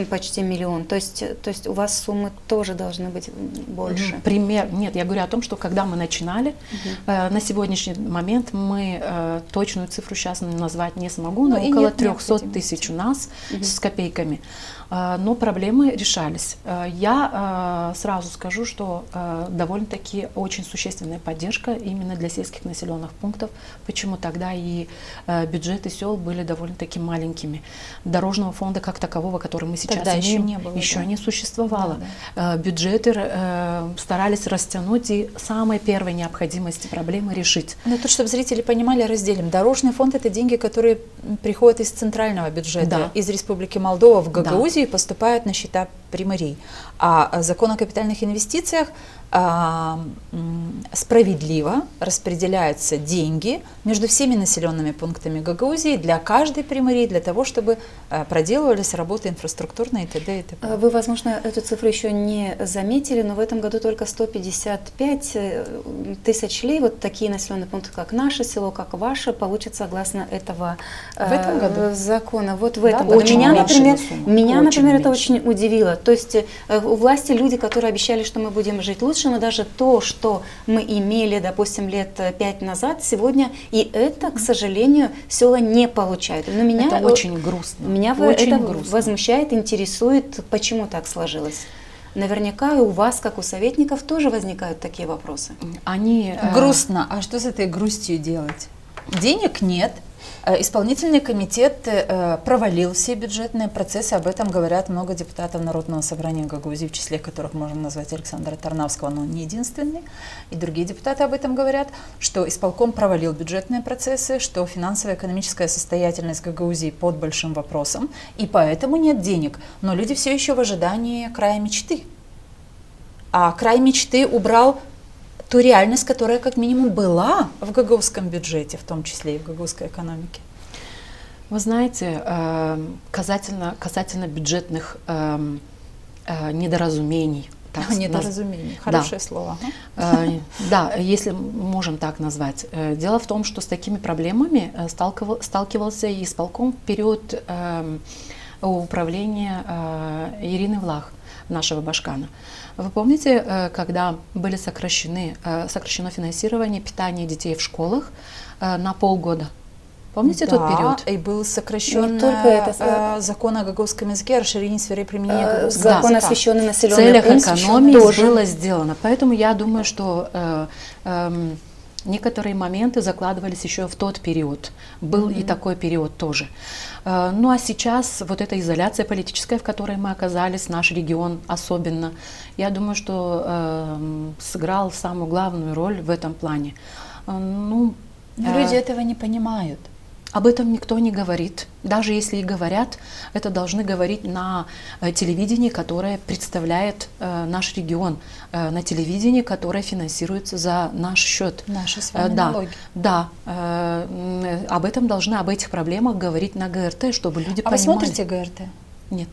Speaker 3: почти миллион. То есть у вас суммы тоже должны быть больше.
Speaker 4: Нет, я говорю о том, что когда мы начинали, на сегодняшний момент мы точную цифру сейчас назвать не смогу, но
Speaker 1: Ну, и
Speaker 4: около
Speaker 1: нет
Speaker 4: 300
Speaker 1: необходимости.
Speaker 4: тысяч у нас с копейками. Но проблемы решались. Я сразу скажу, что довольно-таки очень существенная поддержка именно для сельских населенных пунктов. Почему тогда и бюджеты сел были довольно-таки маленькими. Дорожного фонда как такового, который мы сейчас
Speaker 1: Тогда еще
Speaker 4: имеем,
Speaker 1: не было,
Speaker 4: еще
Speaker 1: да.
Speaker 4: не существовало.
Speaker 1: Да,
Speaker 4: Бюджеты старались растянуть и самой первой необходимости проблемы решить.
Speaker 1: Но тут, чтобы зрители понимали, разделим. Дорожный фонд – это деньги, которые приходят из центрального бюджета,
Speaker 4: Да.
Speaker 1: из Республики Молдова в
Speaker 4: Да.
Speaker 1: Гагаузию и поступают на счета примарий. А закон о капитальных инвестициях справедливо распределяются деньги между всеми населенными пунктами Гагаузии для каждой примарии, для того, чтобы проделывались работы инфраструктурные и т.д. и т.п.
Speaker 3: Вы, возможно, эту цифру еще не заметили, но в этом году только 155 тысяч лей, вот такие населенные пункты, как наше село, как ваше, получат согласно этого
Speaker 1: В этом году?
Speaker 3: закона. Вот в
Speaker 1: Да,
Speaker 3: этом
Speaker 1: да,
Speaker 3: году.
Speaker 1: очень
Speaker 3: Меня,
Speaker 1: уменьшенная
Speaker 3: например,
Speaker 1: сумма.
Speaker 3: меня,
Speaker 4: Очень
Speaker 3: например, это
Speaker 4: уменьшенная.
Speaker 3: очень удивило. То есть у власти люди, которые обещали, что мы будем жить лучше, но даже то, что мы имели, допустим, лет 5 назад, сегодня и это, к сожалению, села не получают. Но меня
Speaker 4: Это очень грустно.
Speaker 3: Меня
Speaker 4: очень
Speaker 3: это
Speaker 4: грустно.
Speaker 3: возмущает, интересует, почему так сложилось. Наверняка и у вас, как у советников, тоже возникают такие вопросы.
Speaker 4: Они
Speaker 1: Грустно. А что с этой грустью делать? Денег нет. Исполнительный комитет провалил все бюджетные процессы, об этом говорят много депутатов Народного собрания Гагаузии, в числе которых можно назвать Александра Тарнавского, но он не единственный, и другие депутаты об этом говорят, что исполком провалил бюджетные процессы, что финансово-экономическая состоятельность Гагаузии под большим вопросом, и поэтому нет денег, но люди все еще в ожидании края мечты. А край мечты убрал ту реальность, которая как минимум была в гагаузском бюджете, в том числе и в гагаузской экономике.
Speaker 4: Вы знаете, касательно бюджетных недоразумений,
Speaker 1: Недоразумение, хорошее слово.
Speaker 4: Да, если можем так назвать. Дело в том, что с такими проблемами сталкивался и исполком в период управления Ирины Влах, нашего башкана. Вы помните, когда были сокращено финансирование питания детей в школах на полгода? Помните тот период?
Speaker 1: И был сокращен
Speaker 3: Не только это,
Speaker 1: закон о гагаузском языке о расширении сферы применения гагаузского
Speaker 3: Закон,
Speaker 1: языка.
Speaker 3: освещенный
Speaker 4: В
Speaker 3: населенный
Speaker 4: целях
Speaker 3: пункт,
Speaker 4: экономии
Speaker 3: тоже.
Speaker 4: было сделано. Поэтому я думаю, что Некоторые моменты закладывались еще в тот период. Был и такой период тоже. Ну а сейчас вот эта изоляция политическая, в которой мы оказались, наш регион особенно, я думаю, что сыграл самую главную роль в этом плане.
Speaker 1: Но люди этого не понимают.
Speaker 4: Об этом никто не говорит. Даже если и говорят, это должны говорить на телевидении, которое представляет наш регион, на телевидении, которое финансируется за наш счет.
Speaker 1: Наши с вами налоги.
Speaker 4: Да, об этом должны, об этих проблемах говорить на ГРТ, чтобы люди
Speaker 1: А
Speaker 4: понимали.
Speaker 1: вы смотрите ГРТ?
Speaker 4: Нет.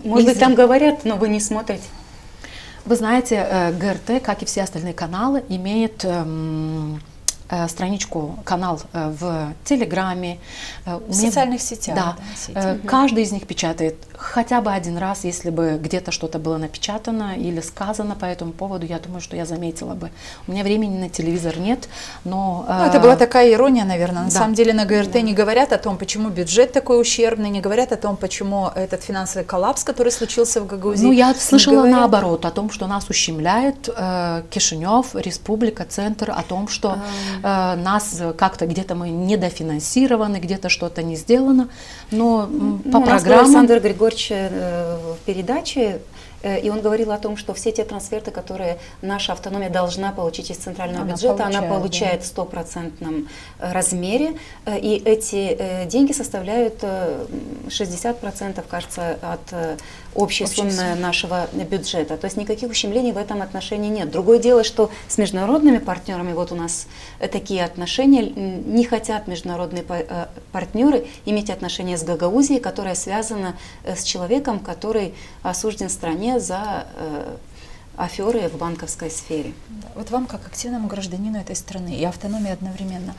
Speaker 3: Может быть, там говорят, но вы не смотрите.
Speaker 4: Вы знаете, ГРТ, как и все остальные каналы, имеет страничку, канал в Телеграме,
Speaker 1: В социальных сетях.
Speaker 4: Да,
Speaker 1: сети.
Speaker 4: каждый из них печатает хотя бы один раз, если бы где-то что-то было напечатано или сказано по этому поводу, я думаю, что я заметила бы. У меня времени на телевизор нет, но...
Speaker 1: Ну, это была такая ирония, наверное. На
Speaker 4: да.
Speaker 1: самом деле на ГРТ не говорят о том, почему бюджет такой ущербный, не говорят о том, почему этот финансовый коллапс, который случился в Гагаузии.
Speaker 4: Ну, я слышала
Speaker 1: говорят...
Speaker 4: наоборот, о том, что нас ущемляет Кишинев, республика, центр, о том, что нас как-то где-то мы недофинансированы, где-то что-то не сделано, но по
Speaker 3: У нас был
Speaker 4: программам...
Speaker 3: Александр Григорьевич в передаче, и он говорил о том, что все те трансферты, которые наша автономия должна получить из центрального бюджета, она получает в 100% размере, и эти деньги составляют 60%, кажется, от общей суммы нашего бюджета. То есть никаких ущемлений в этом отношении нет. Другое дело, что с международными партнерами, вот у нас такие отношения, не хотят международные партнеры иметь отношения с Гагаузией, которая связана с человеком, который осужден в стране за аферы в банковской сфере.
Speaker 1: Да. Вот вам, как активному гражданину этой страны и автономии одновременно,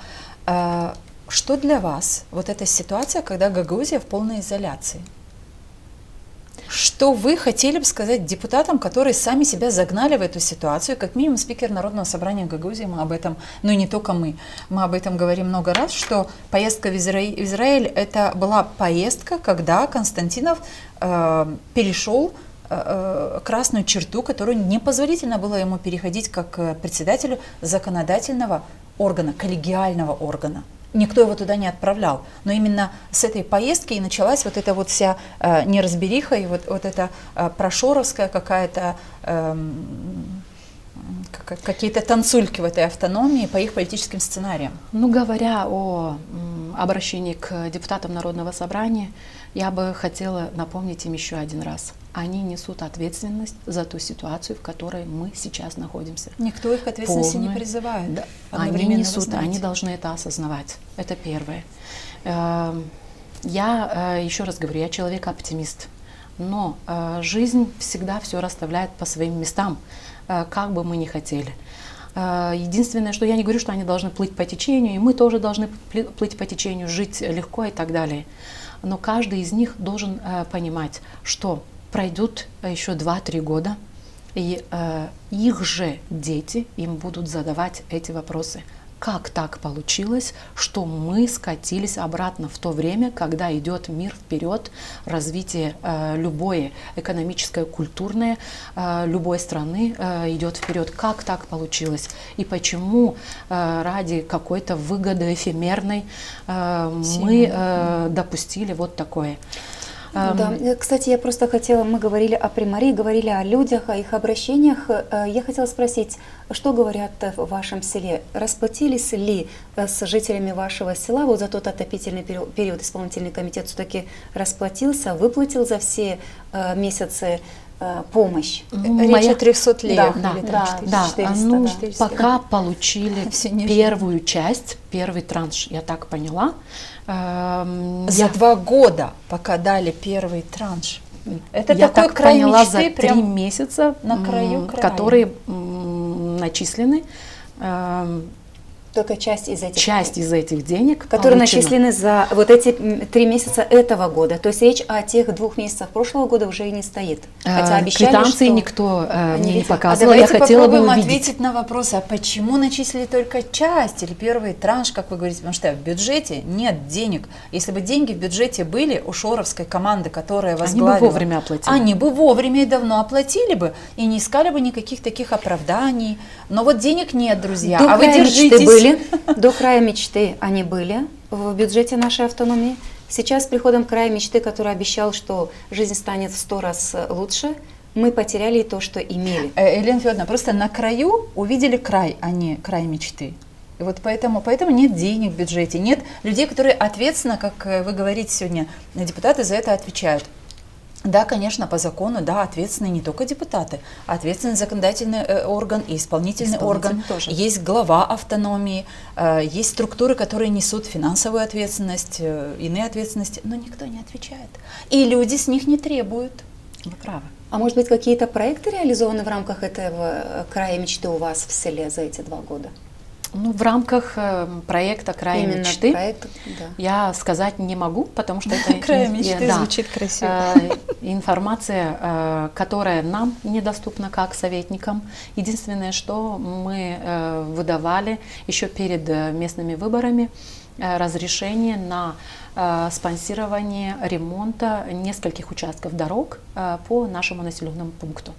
Speaker 1: что для вас вот эта ситуация, когда Гагаузия в полной изоляции? Что вы хотели бы сказать депутатам, которые сами себя загнали в эту ситуацию? Как минимум спикер Народного собрания Гагаузии, мы об этом, ну и не только мы об этом говорим много раз, что поездка в Израиль это была поездка, когда Константинов перешел красную черту, которую непозволительно было ему переходить как председателю законодательного органа, коллегиального органа. Никто его туда не отправлял. Но именно с этой поездки и началась вот эта вот вся неразбериха и вот эта прошоровская какая-то, какие-то танцульки в этой автономии по их политическим сценариям.
Speaker 4: Ну, говоря о обращении к депутатам Народного собрания, я бы хотела напомнить им еще один раз. Они несут ответственность за ту ситуацию, в которой мы сейчас находимся.
Speaker 1: Никто их к ответственности не призывает.
Speaker 4: Да, они несут, они должны это осознавать. Это первое. Я еще раз говорю, я человек-оптимист. Но жизнь всегда все расставляет по своим местам, как бы мы ни хотели. Единственное, что я не говорю, что они должны плыть по течению, и мы тоже должны плыть по течению, жить легко и так далее. Но каждый из них должен понимать, что пройдут еще 2-3 года, и их же дети им будут задавать эти вопросы. Как так получилось, что мы скатились обратно в то время, когда идет мир вперед, развитие любое экономическое, культурное, любой страны идет вперед? Как так получилось? И почему ради какой-то выгоды эфемерной мы допустили вот такое?
Speaker 3: Да, кстати, я просто хотела, мы говорили о примари, говорили о людях, о их обращениях. Я хотела спросить, что говорят в вашем селе? Расплатились ли с жителями вашего села вот за тот отопительный период? Исполнительный комитет все-таки расплатился, выплатил за все месяцы помощь?
Speaker 1: Речь о 300 леях.
Speaker 4: Да, ну, пока получили первую часть, первый транш, я так поняла.
Speaker 1: За 2 года, пока дали первый транш. Это
Speaker 4: я
Speaker 1: такой
Speaker 4: так
Speaker 1: край
Speaker 4: поняла,
Speaker 1: мечты,
Speaker 4: за 3 месяца,
Speaker 1: на краю края.
Speaker 4: которые начислены.
Speaker 3: Только часть из этих
Speaker 4: Часть из этих денег
Speaker 3: которые
Speaker 4: получена.
Speaker 3: начислены за вот эти 3 месяца этого года. То есть речь о тех 2 месяцах прошлого года уже и не стоит. Хотя обещали,
Speaker 4: Квитанции
Speaker 3: что...
Speaker 4: никто мне не
Speaker 3: видели.
Speaker 4: показывал. Я
Speaker 1: Давайте
Speaker 4: хотела бы
Speaker 1: попробуем
Speaker 4: увидеть.
Speaker 1: ответить на вопрос, а почему начислили только часть или первый транш, как вы говорите, потому что в бюджете нет денег. Если бы деньги в бюджете были у шоровской команды, которая возглавила...
Speaker 4: Они бы вовремя оплатили.
Speaker 1: Они бы вовремя и давно оплатили бы, и не искали бы никаких таких оправданий. Но вот денег нет, друзья,
Speaker 3: До
Speaker 1: а вы
Speaker 3: края мечты
Speaker 1: держитесь.
Speaker 3: были, до края мечты они были в бюджете нашей автономии. Сейчас с приходом края мечты, который обещал, что жизнь станет в 100 раз лучше, мы потеряли то, что имели.
Speaker 1: Елена Федоровна, просто на краю увидели край, а не край мечты. И вот поэтому нет денег в бюджете, нет людей, которые ответственно, как вы говорите сегодня, депутаты за это отвечают. Да, конечно, по закону, да, ответственны не только депутаты, а ответственный законодательный орган и исполнительный орган.
Speaker 4: тоже.
Speaker 1: Есть глава автономии, есть структуры, которые несут финансовую ответственность, иные ответственности, но никто не отвечает. И люди с них не требуют.
Speaker 4: Вы правы.
Speaker 3: А может быть, какие-то проекты реализованы в рамках этого края мечты у вас в селе за эти 2 года?
Speaker 4: Ну, в рамках проекта «Край
Speaker 3: Именно
Speaker 4: мечты»
Speaker 3: проект, да.
Speaker 4: я сказать не могу, потому что это
Speaker 1: Край мечты
Speaker 4: да,
Speaker 1: звучит красиво.
Speaker 4: информация, которая нам недоступна как советникам. Единственное, что мы выдавали еще перед местными выборами, разрешение на спонсирование ремонта нескольких участков дорог по нашему населенному пункту.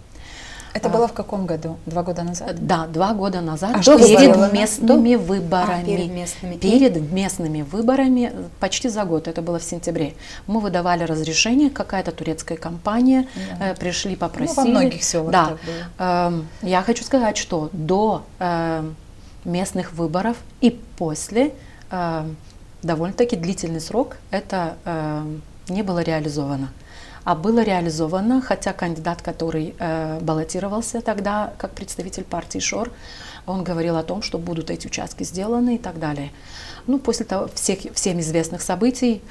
Speaker 1: Это было в каком году? 2 года назад?
Speaker 4: Да, 2 года назад,
Speaker 1: А что
Speaker 4: перед
Speaker 1: было?
Speaker 4: местными выборами.
Speaker 3: перед местными.
Speaker 4: Перед местными выборами, почти за год, это было в сентябре, мы выдавали разрешение, какая-то турецкая компания, пришли, попросили.
Speaker 1: Ну, во многих селах
Speaker 4: да.
Speaker 1: так было.
Speaker 4: Я хочу сказать, что до местных выборов и после довольно-таки длительный срок это не было реализовано. А было реализовано, хотя кандидат, который баллотировался тогда как представитель партии ШОР, он говорил о том, что будут эти участки сделаны и так далее. Ну, после того, всем известных событий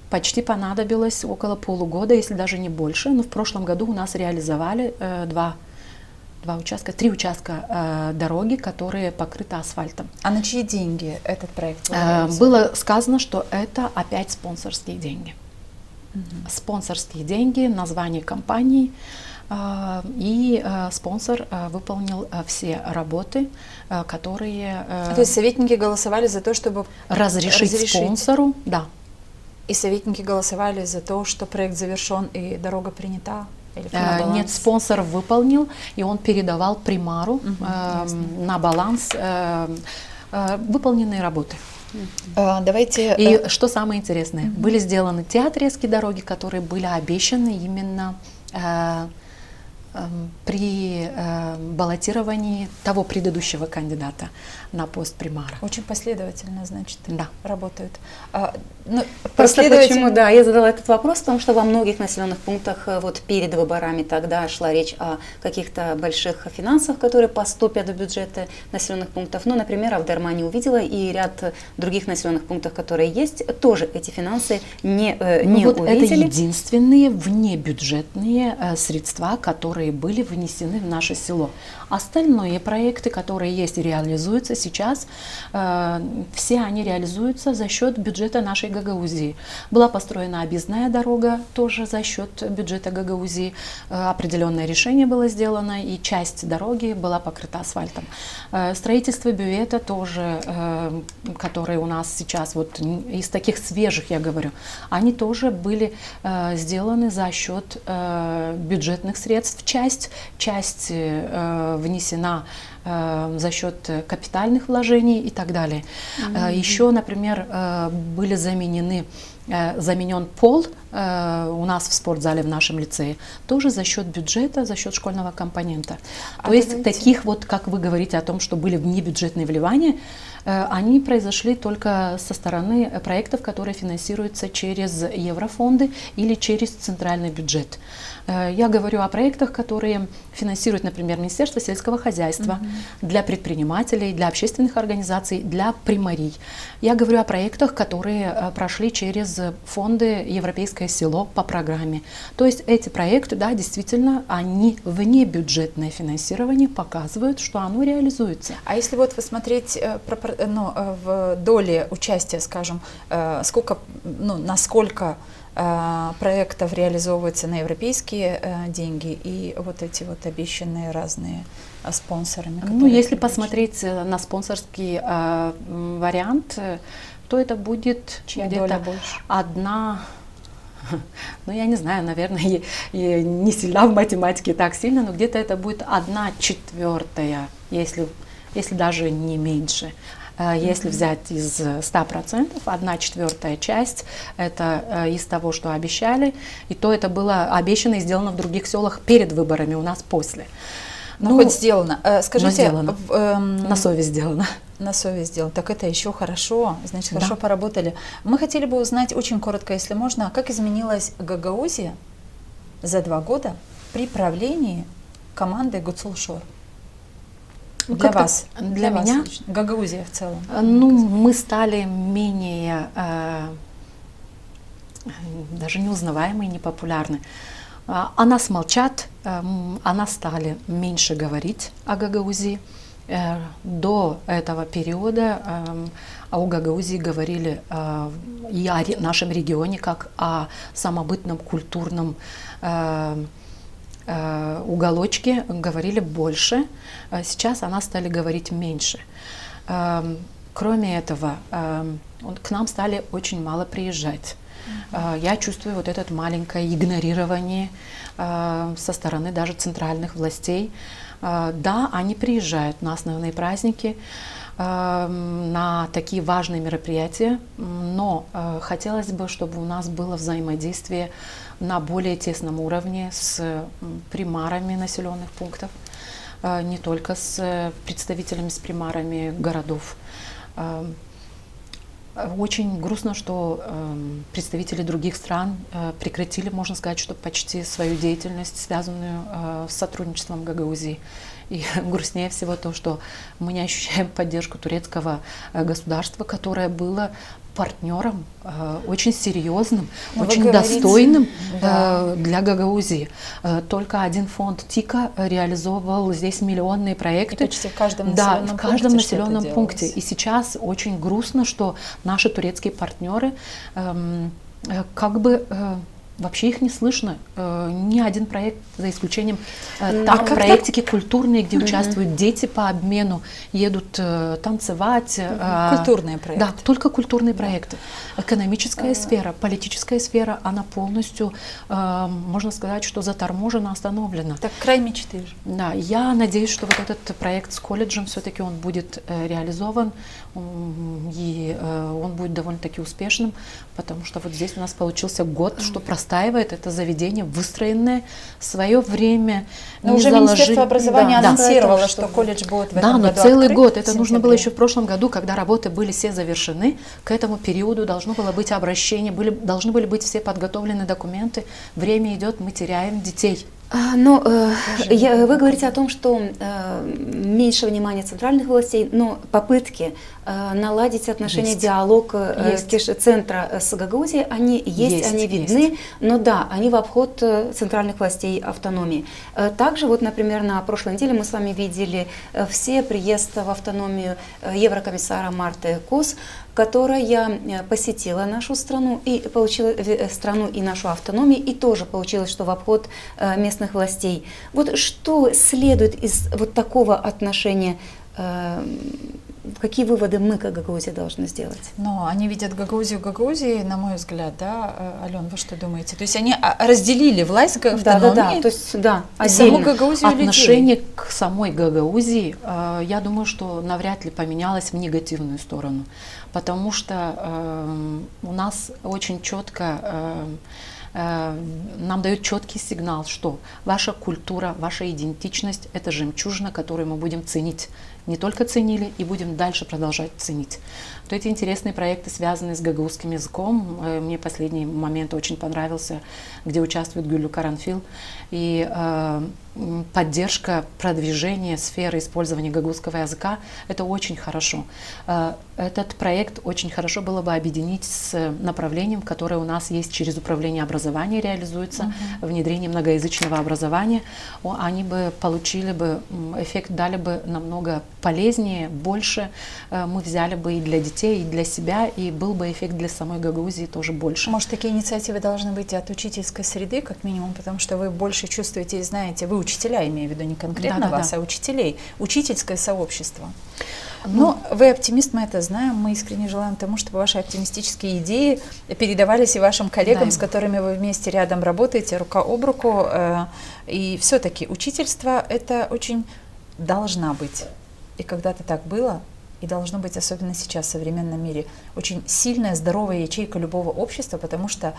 Speaker 4: почти понадобилось около полугода, если даже не больше. Но в прошлом году у нас реализовали 3 участка дороги, которые покрыты асфальтом.
Speaker 1: А на чьи деньги этот проект был реализован?
Speaker 4: Было сказано, что это опять спонсорские деньги. Спонсорские деньги, название компании, и спонсор выполнил все работы, которые...
Speaker 1: То есть советники голосовали за то, чтобы
Speaker 4: разрешить спонсору, да.
Speaker 1: И советники голосовали за то, что проект завершен и дорога принята? Или на баланс?
Speaker 4: Нет, спонсор выполнил, и он передавал примару на баланс выполненные работы.
Speaker 1: Давайте...
Speaker 4: И что самое интересное, были сделаны те отрезки дороги, которые были обещаны именно при баллотировании того предыдущего кандидата на пост примара.
Speaker 1: Очень последовательно, значит,
Speaker 4: Да.
Speaker 1: работают.
Speaker 3: Просто почему, да, я задала этот вопрос, потому что во многих населенных пунктах вот перед выборами тогда шла речь о каких-то больших финансах, которые поступят в бюджеты населенных пунктов. Ну, например, Авдерма не увидела, и ряд других населенных пунктов, которые есть, тоже эти финансы не
Speaker 4: вот
Speaker 3: увидели.
Speaker 4: это единственные внебюджетные средства, которые были внесены в наше село. Остальные проекты, которые есть и реализуются сейчас, все они реализуются за счет бюджета нашей Гагаузии. Была построена объездная дорога тоже за счет бюджета Гагаузии. Определенное решение было сделано, и часть дороги была покрыта асфальтом. Строительство бювета тоже, которые у нас сейчас, вот из таких свежих, я говорю, они тоже были сделаны за счет бюджетных средств. Часть внесена за счет капитальных вложений и так далее. Еще, например, были заменен пол у нас в спортзале в нашем лицее, тоже за счет бюджета, за счет школьного компонента. То есть таких вот, как вы говорите о том, что были внебюджетные вливания, они произошли только со стороны проектов, которые финансируются через еврофонды или через центральный бюджет. Я говорю о проектах, которые финансирует, например, Министерство сельского хозяйства, для предпринимателей, для общественных организаций, для примарий. Я говорю о проектах, которые прошли через фонды «Европейское село» по программе. То есть эти проекты, да, действительно, они внебюджетное финансирование показывают, что оно реализуется.
Speaker 1: А если вот посмотреть в доле участия, скажем, насколько проектов реализовывается на европейские деньги и вот эти вот обещанные разные спонсорами?
Speaker 4: Если посмотреть на спонсорский вариант, то это будет где-то одна... я не знаю, наверное, я не сильна в математике так сильно, но где-то это будет 1/4, если даже не меньше. Если взять из 100%, 1/4 часть это из того, что обещали, и то это было обещано и сделано в других селах перед выборами, у нас после.
Speaker 1: Хоть сделано. Скажите,
Speaker 4: сделано. На совесть сделано.
Speaker 1: На совесть сделано. Так это еще хорошо, значит, хорошо поработали. Мы хотели бы узнать очень коротко, если можно, как изменилась Гагаузия за 2 года при правлении команды Гуцул-Шор? Для вас,
Speaker 4: для меня,
Speaker 1: лично. Гагаузия в целом.
Speaker 4: Мы стали менее, даже неузнаваемые, непопулярны. О нас молчат, о нас стали меньше говорить о Гагаузии. До этого периода о Гагаузии говорили и о нашем регионе как о самобытном культурном уголочке говорили больше, сейчас о нас стали говорить меньше. Кроме этого, к нам стали очень мало приезжать. Я чувствую вот это маленькое игнорирование со стороны даже центральных властей. Да, они приезжают на основные праздники, на такие важные мероприятия, но хотелось бы, чтобы у нас было взаимодействие на более тесном уровне с примарами населенных пунктов, не только с представителями, с примарами городов. Очень грустно, что представители других стран прекратили, можно сказать, что почти свою деятельность, связанную с сотрудничеством Гагаузии. И грустнее всего то, что мы не ощущаем поддержку турецкого государства, которое было партнером очень серьезным, очень достойным для Гагаузии. Только один фонд ТИКа реализовывал здесь миллионные проекты.
Speaker 1: И почти в каждом населенном
Speaker 4: пункте. И сейчас очень грустно, что наши турецкие партнеры вообще их не слышно. Ни один проект, за исключением проектики культурные, где участвуют дети по обмену, едут танцевать.
Speaker 1: Культурные проекты.
Speaker 4: Да, только культурные проекты. Экономическая сфера, политическая сфера, она полностью, можно сказать, что заторможена, остановлена.
Speaker 1: Так край мечты же.
Speaker 4: Да, я надеюсь, что вот этот проект с колледжем все-таки он будет реализован, и он будет довольно-таки успешным, потому что вот здесь у нас получился год, что простаивает это заведение, выстроенное в свое время.
Speaker 1: Но уже Министерство образования анонсировало, что колледж будет в этом году
Speaker 4: но целый
Speaker 1: открыт,
Speaker 4: год. Это нужно было еще в прошлом году, когда работы были все завершены. К этому периоду должно было быть обращение, должны были быть все подготовлены документы. Время идет, мы теряем детей.
Speaker 3: Но вы говорите о том, что меньше внимания центральных властей, но попытки наладить отношения, диалог центра с Гагаузией, они есть, они видны, но да, они в обход центральных властей автономии. Также, вот, например, на прошлой неделе мы с вами видели все приезд в автономию еврокомиссара Марты Кос, которая посетила нашу страну и получила страну и нашу автономию, и тоже получилось, что в обход местных властей. Вот что следует из вот такого отношения? Какие выводы мы, как Гагаузия, должны сделать?
Speaker 1: Но они видят Гагаузию, на мой взгляд, да, Ален, вы что думаете? То есть они разделили власть автономии,
Speaker 3: да, то есть, да,
Speaker 1: и саму Гагаузию
Speaker 4: отношение
Speaker 1: людей.
Speaker 4: К самой Гагаузии, я думаю, что навряд ли поменялось в негативную сторону, потому что у нас очень четко нам дают четкий сигнал, что ваша культура, ваша идентичность – это жемчужина, которую мы будем ценить не только ценили и будем дальше продолжать ценить. Вот эти интересные проекты, связанные с гагаузским языком, мне последний момент очень понравился, где участвует Гюлю Каранфил, и поддержка продвижения сферы использования гагаузского языка – это очень хорошо. Этот проект очень хорошо было бы объединить с направлением, которое у нас есть через управление образования реализуется, внедрение многоязычного образования. Они бы получили бы эффект, дали бы намного полезнее, больше мы взяли бы и для детей, и для себя, и был бы эффект для самой Гагаузии тоже больше.
Speaker 1: Может, такие инициативы должны быть и от учительской среды, как минимум, потому что вы больше чувствуете и знаете, вы учителя, имею в виду не конкретно вас, а учителей, учительское сообщество. Но вы оптимист, мы это знаем, мы искренне желаем тому, чтобы ваши оптимистические идеи передавались и вашим коллегам, с которыми вы вместе рядом работаете, рука об руку. И все-таки учительство – это очень должна быть. И когда-то так было, и должно быть, особенно сейчас в современном мире, очень сильная, здоровая ячейка любого общества, потому что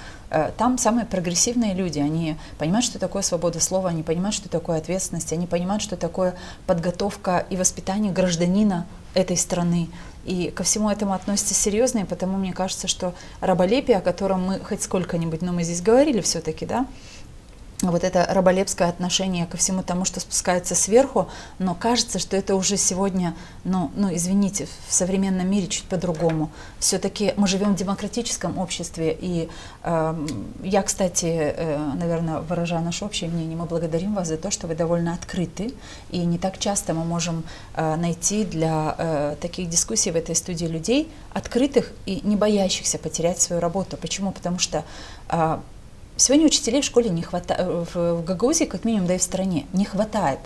Speaker 1: там самые прогрессивные люди, они понимают, что такое свобода слова, они понимают, что такое ответственность, они понимают, что такое подготовка и воспитание гражданина этой страны. И ко всему этому относятся серьезно, и потому мне кажется, что раболепие, о котором мы хоть сколько-нибудь, но мы здесь говорили все-таки, да, вот это раболепское отношение ко всему тому, что спускается сверху, но кажется, что это уже сегодня, извините, в современном мире чуть по-другому. Все-таки мы живем в демократическом обществе, и я, кстати, наверное, выражаю наше общее мнение, мы благодарим вас за то, что вы довольно открыты, и не так часто мы можем найти для таких дискуссий в этой студии людей, открытых и не боящихся потерять свою работу. Почему? Потому что сегодня учителей в школе не хватает, в Гагаузии, как минимум, да и в стране, не хватает.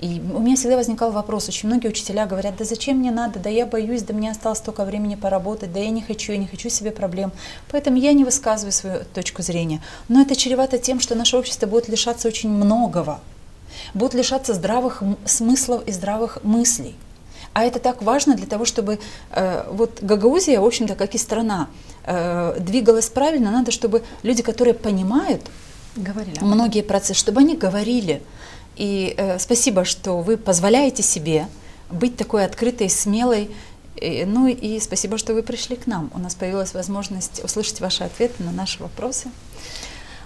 Speaker 1: И у меня всегда возникал вопрос, очень многие учителя говорят, да зачем мне надо, да я боюсь, да мне осталось столько времени поработать, да я не хочу себе проблем. Поэтому я не высказываю свою точку зрения. Но это чревато тем, что наше общество будет лишаться очень многого, будет лишаться здравых смыслов и здравых мыслей. А это так важно для того, чтобы вот Гагаузия, в общем-то, как и страна, двигалась правильно. Надо, чтобы люди, которые понимают многие процессы, чтобы они говорили. И спасибо, что вы позволяете себе быть такой открытой, смелой. Ну и спасибо, что вы пришли к нам. У нас появилась возможность услышать ваши ответы на наши вопросы.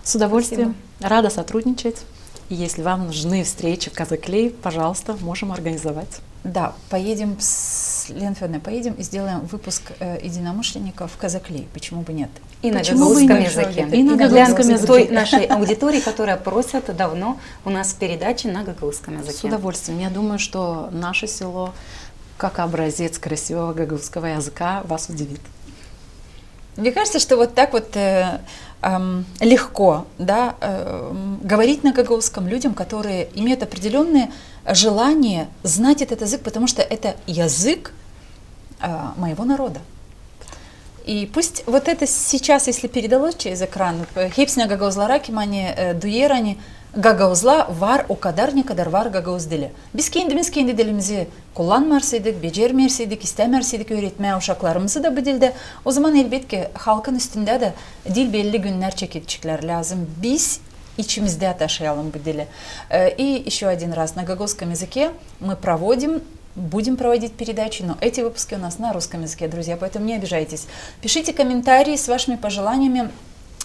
Speaker 4: С удовольствием. Рада сотрудничать. И если вам нужны встречи в Казаклей, пожалуйста, можем организовать.
Speaker 1: Да, поедем с Леной Федоровной, поедем и сделаем выпуск единомышленников в Казаклей. Почему бы нет?
Speaker 3: И на
Speaker 4: Почему бы
Speaker 3: гагаузском
Speaker 4: нет?
Speaker 3: языке.
Speaker 4: И на
Speaker 3: для
Speaker 4: гагаузском языке.
Speaker 3: той нашей аудитории, которая просит давно у нас передачи на гагаузском языке.
Speaker 4: С удовольствием. Я думаю, что наше село, как образец красивого гагаузского языка, вас удивит.
Speaker 1: Мне кажется, что вот так вот легко, да, говорить на гагаузском людям, которые имеют определенные желание знать этот язык, потому что это язык моего народа. И пусть вот это сейчас, если передалось через экран, хепсня гагаузлара кимани дуерани гагаузла вар укадар никадар вар гагаузделе. Biz kendi dilimizi kullanmarsaydık, becermerseydik, istemerseydik öğretmeye uşaklarımızı da bu dilde, o zaman elbette halkın üstünde de dil belli günler çekilçikler lazım. Biz içimizde taşıyalım bu dili. И еще один раз, на гагаузском языке мы будем проводить передачи, но эти выпуски у нас на русском языке, друзья, поэтому не обижайтесь. Пишите комментарии с вашими пожеланиями,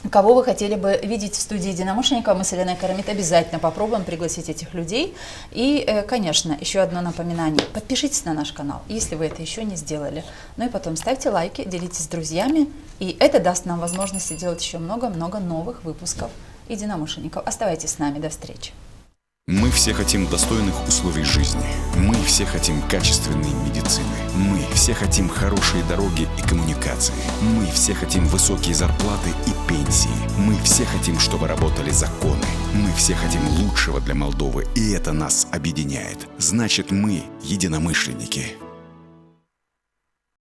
Speaker 1: кого вы хотели бы видеть в студии единомышленников. Мы с Еленой Карамит обязательно попробуем пригласить этих людей. И, конечно, еще одно напоминание. Подпишитесь на наш канал, если вы это еще не сделали. Ну и потом ставьте лайки, делитесь с друзьями. И это даст нам возможность делать еще много-много новых выпусков единомышленников. Оставайтесь с нами. До встречи.
Speaker 2: Мы все хотим достойных условий жизни. Мы все хотим качественной медицины. Мы все хотим хорошие дороги и коммуникации. Мы все хотим высокие зарплаты и пенсии. Мы все хотим, чтобы работали законы. Мы все хотим лучшего для Молдовы, и это нас объединяет. Значит, мы единомышленники.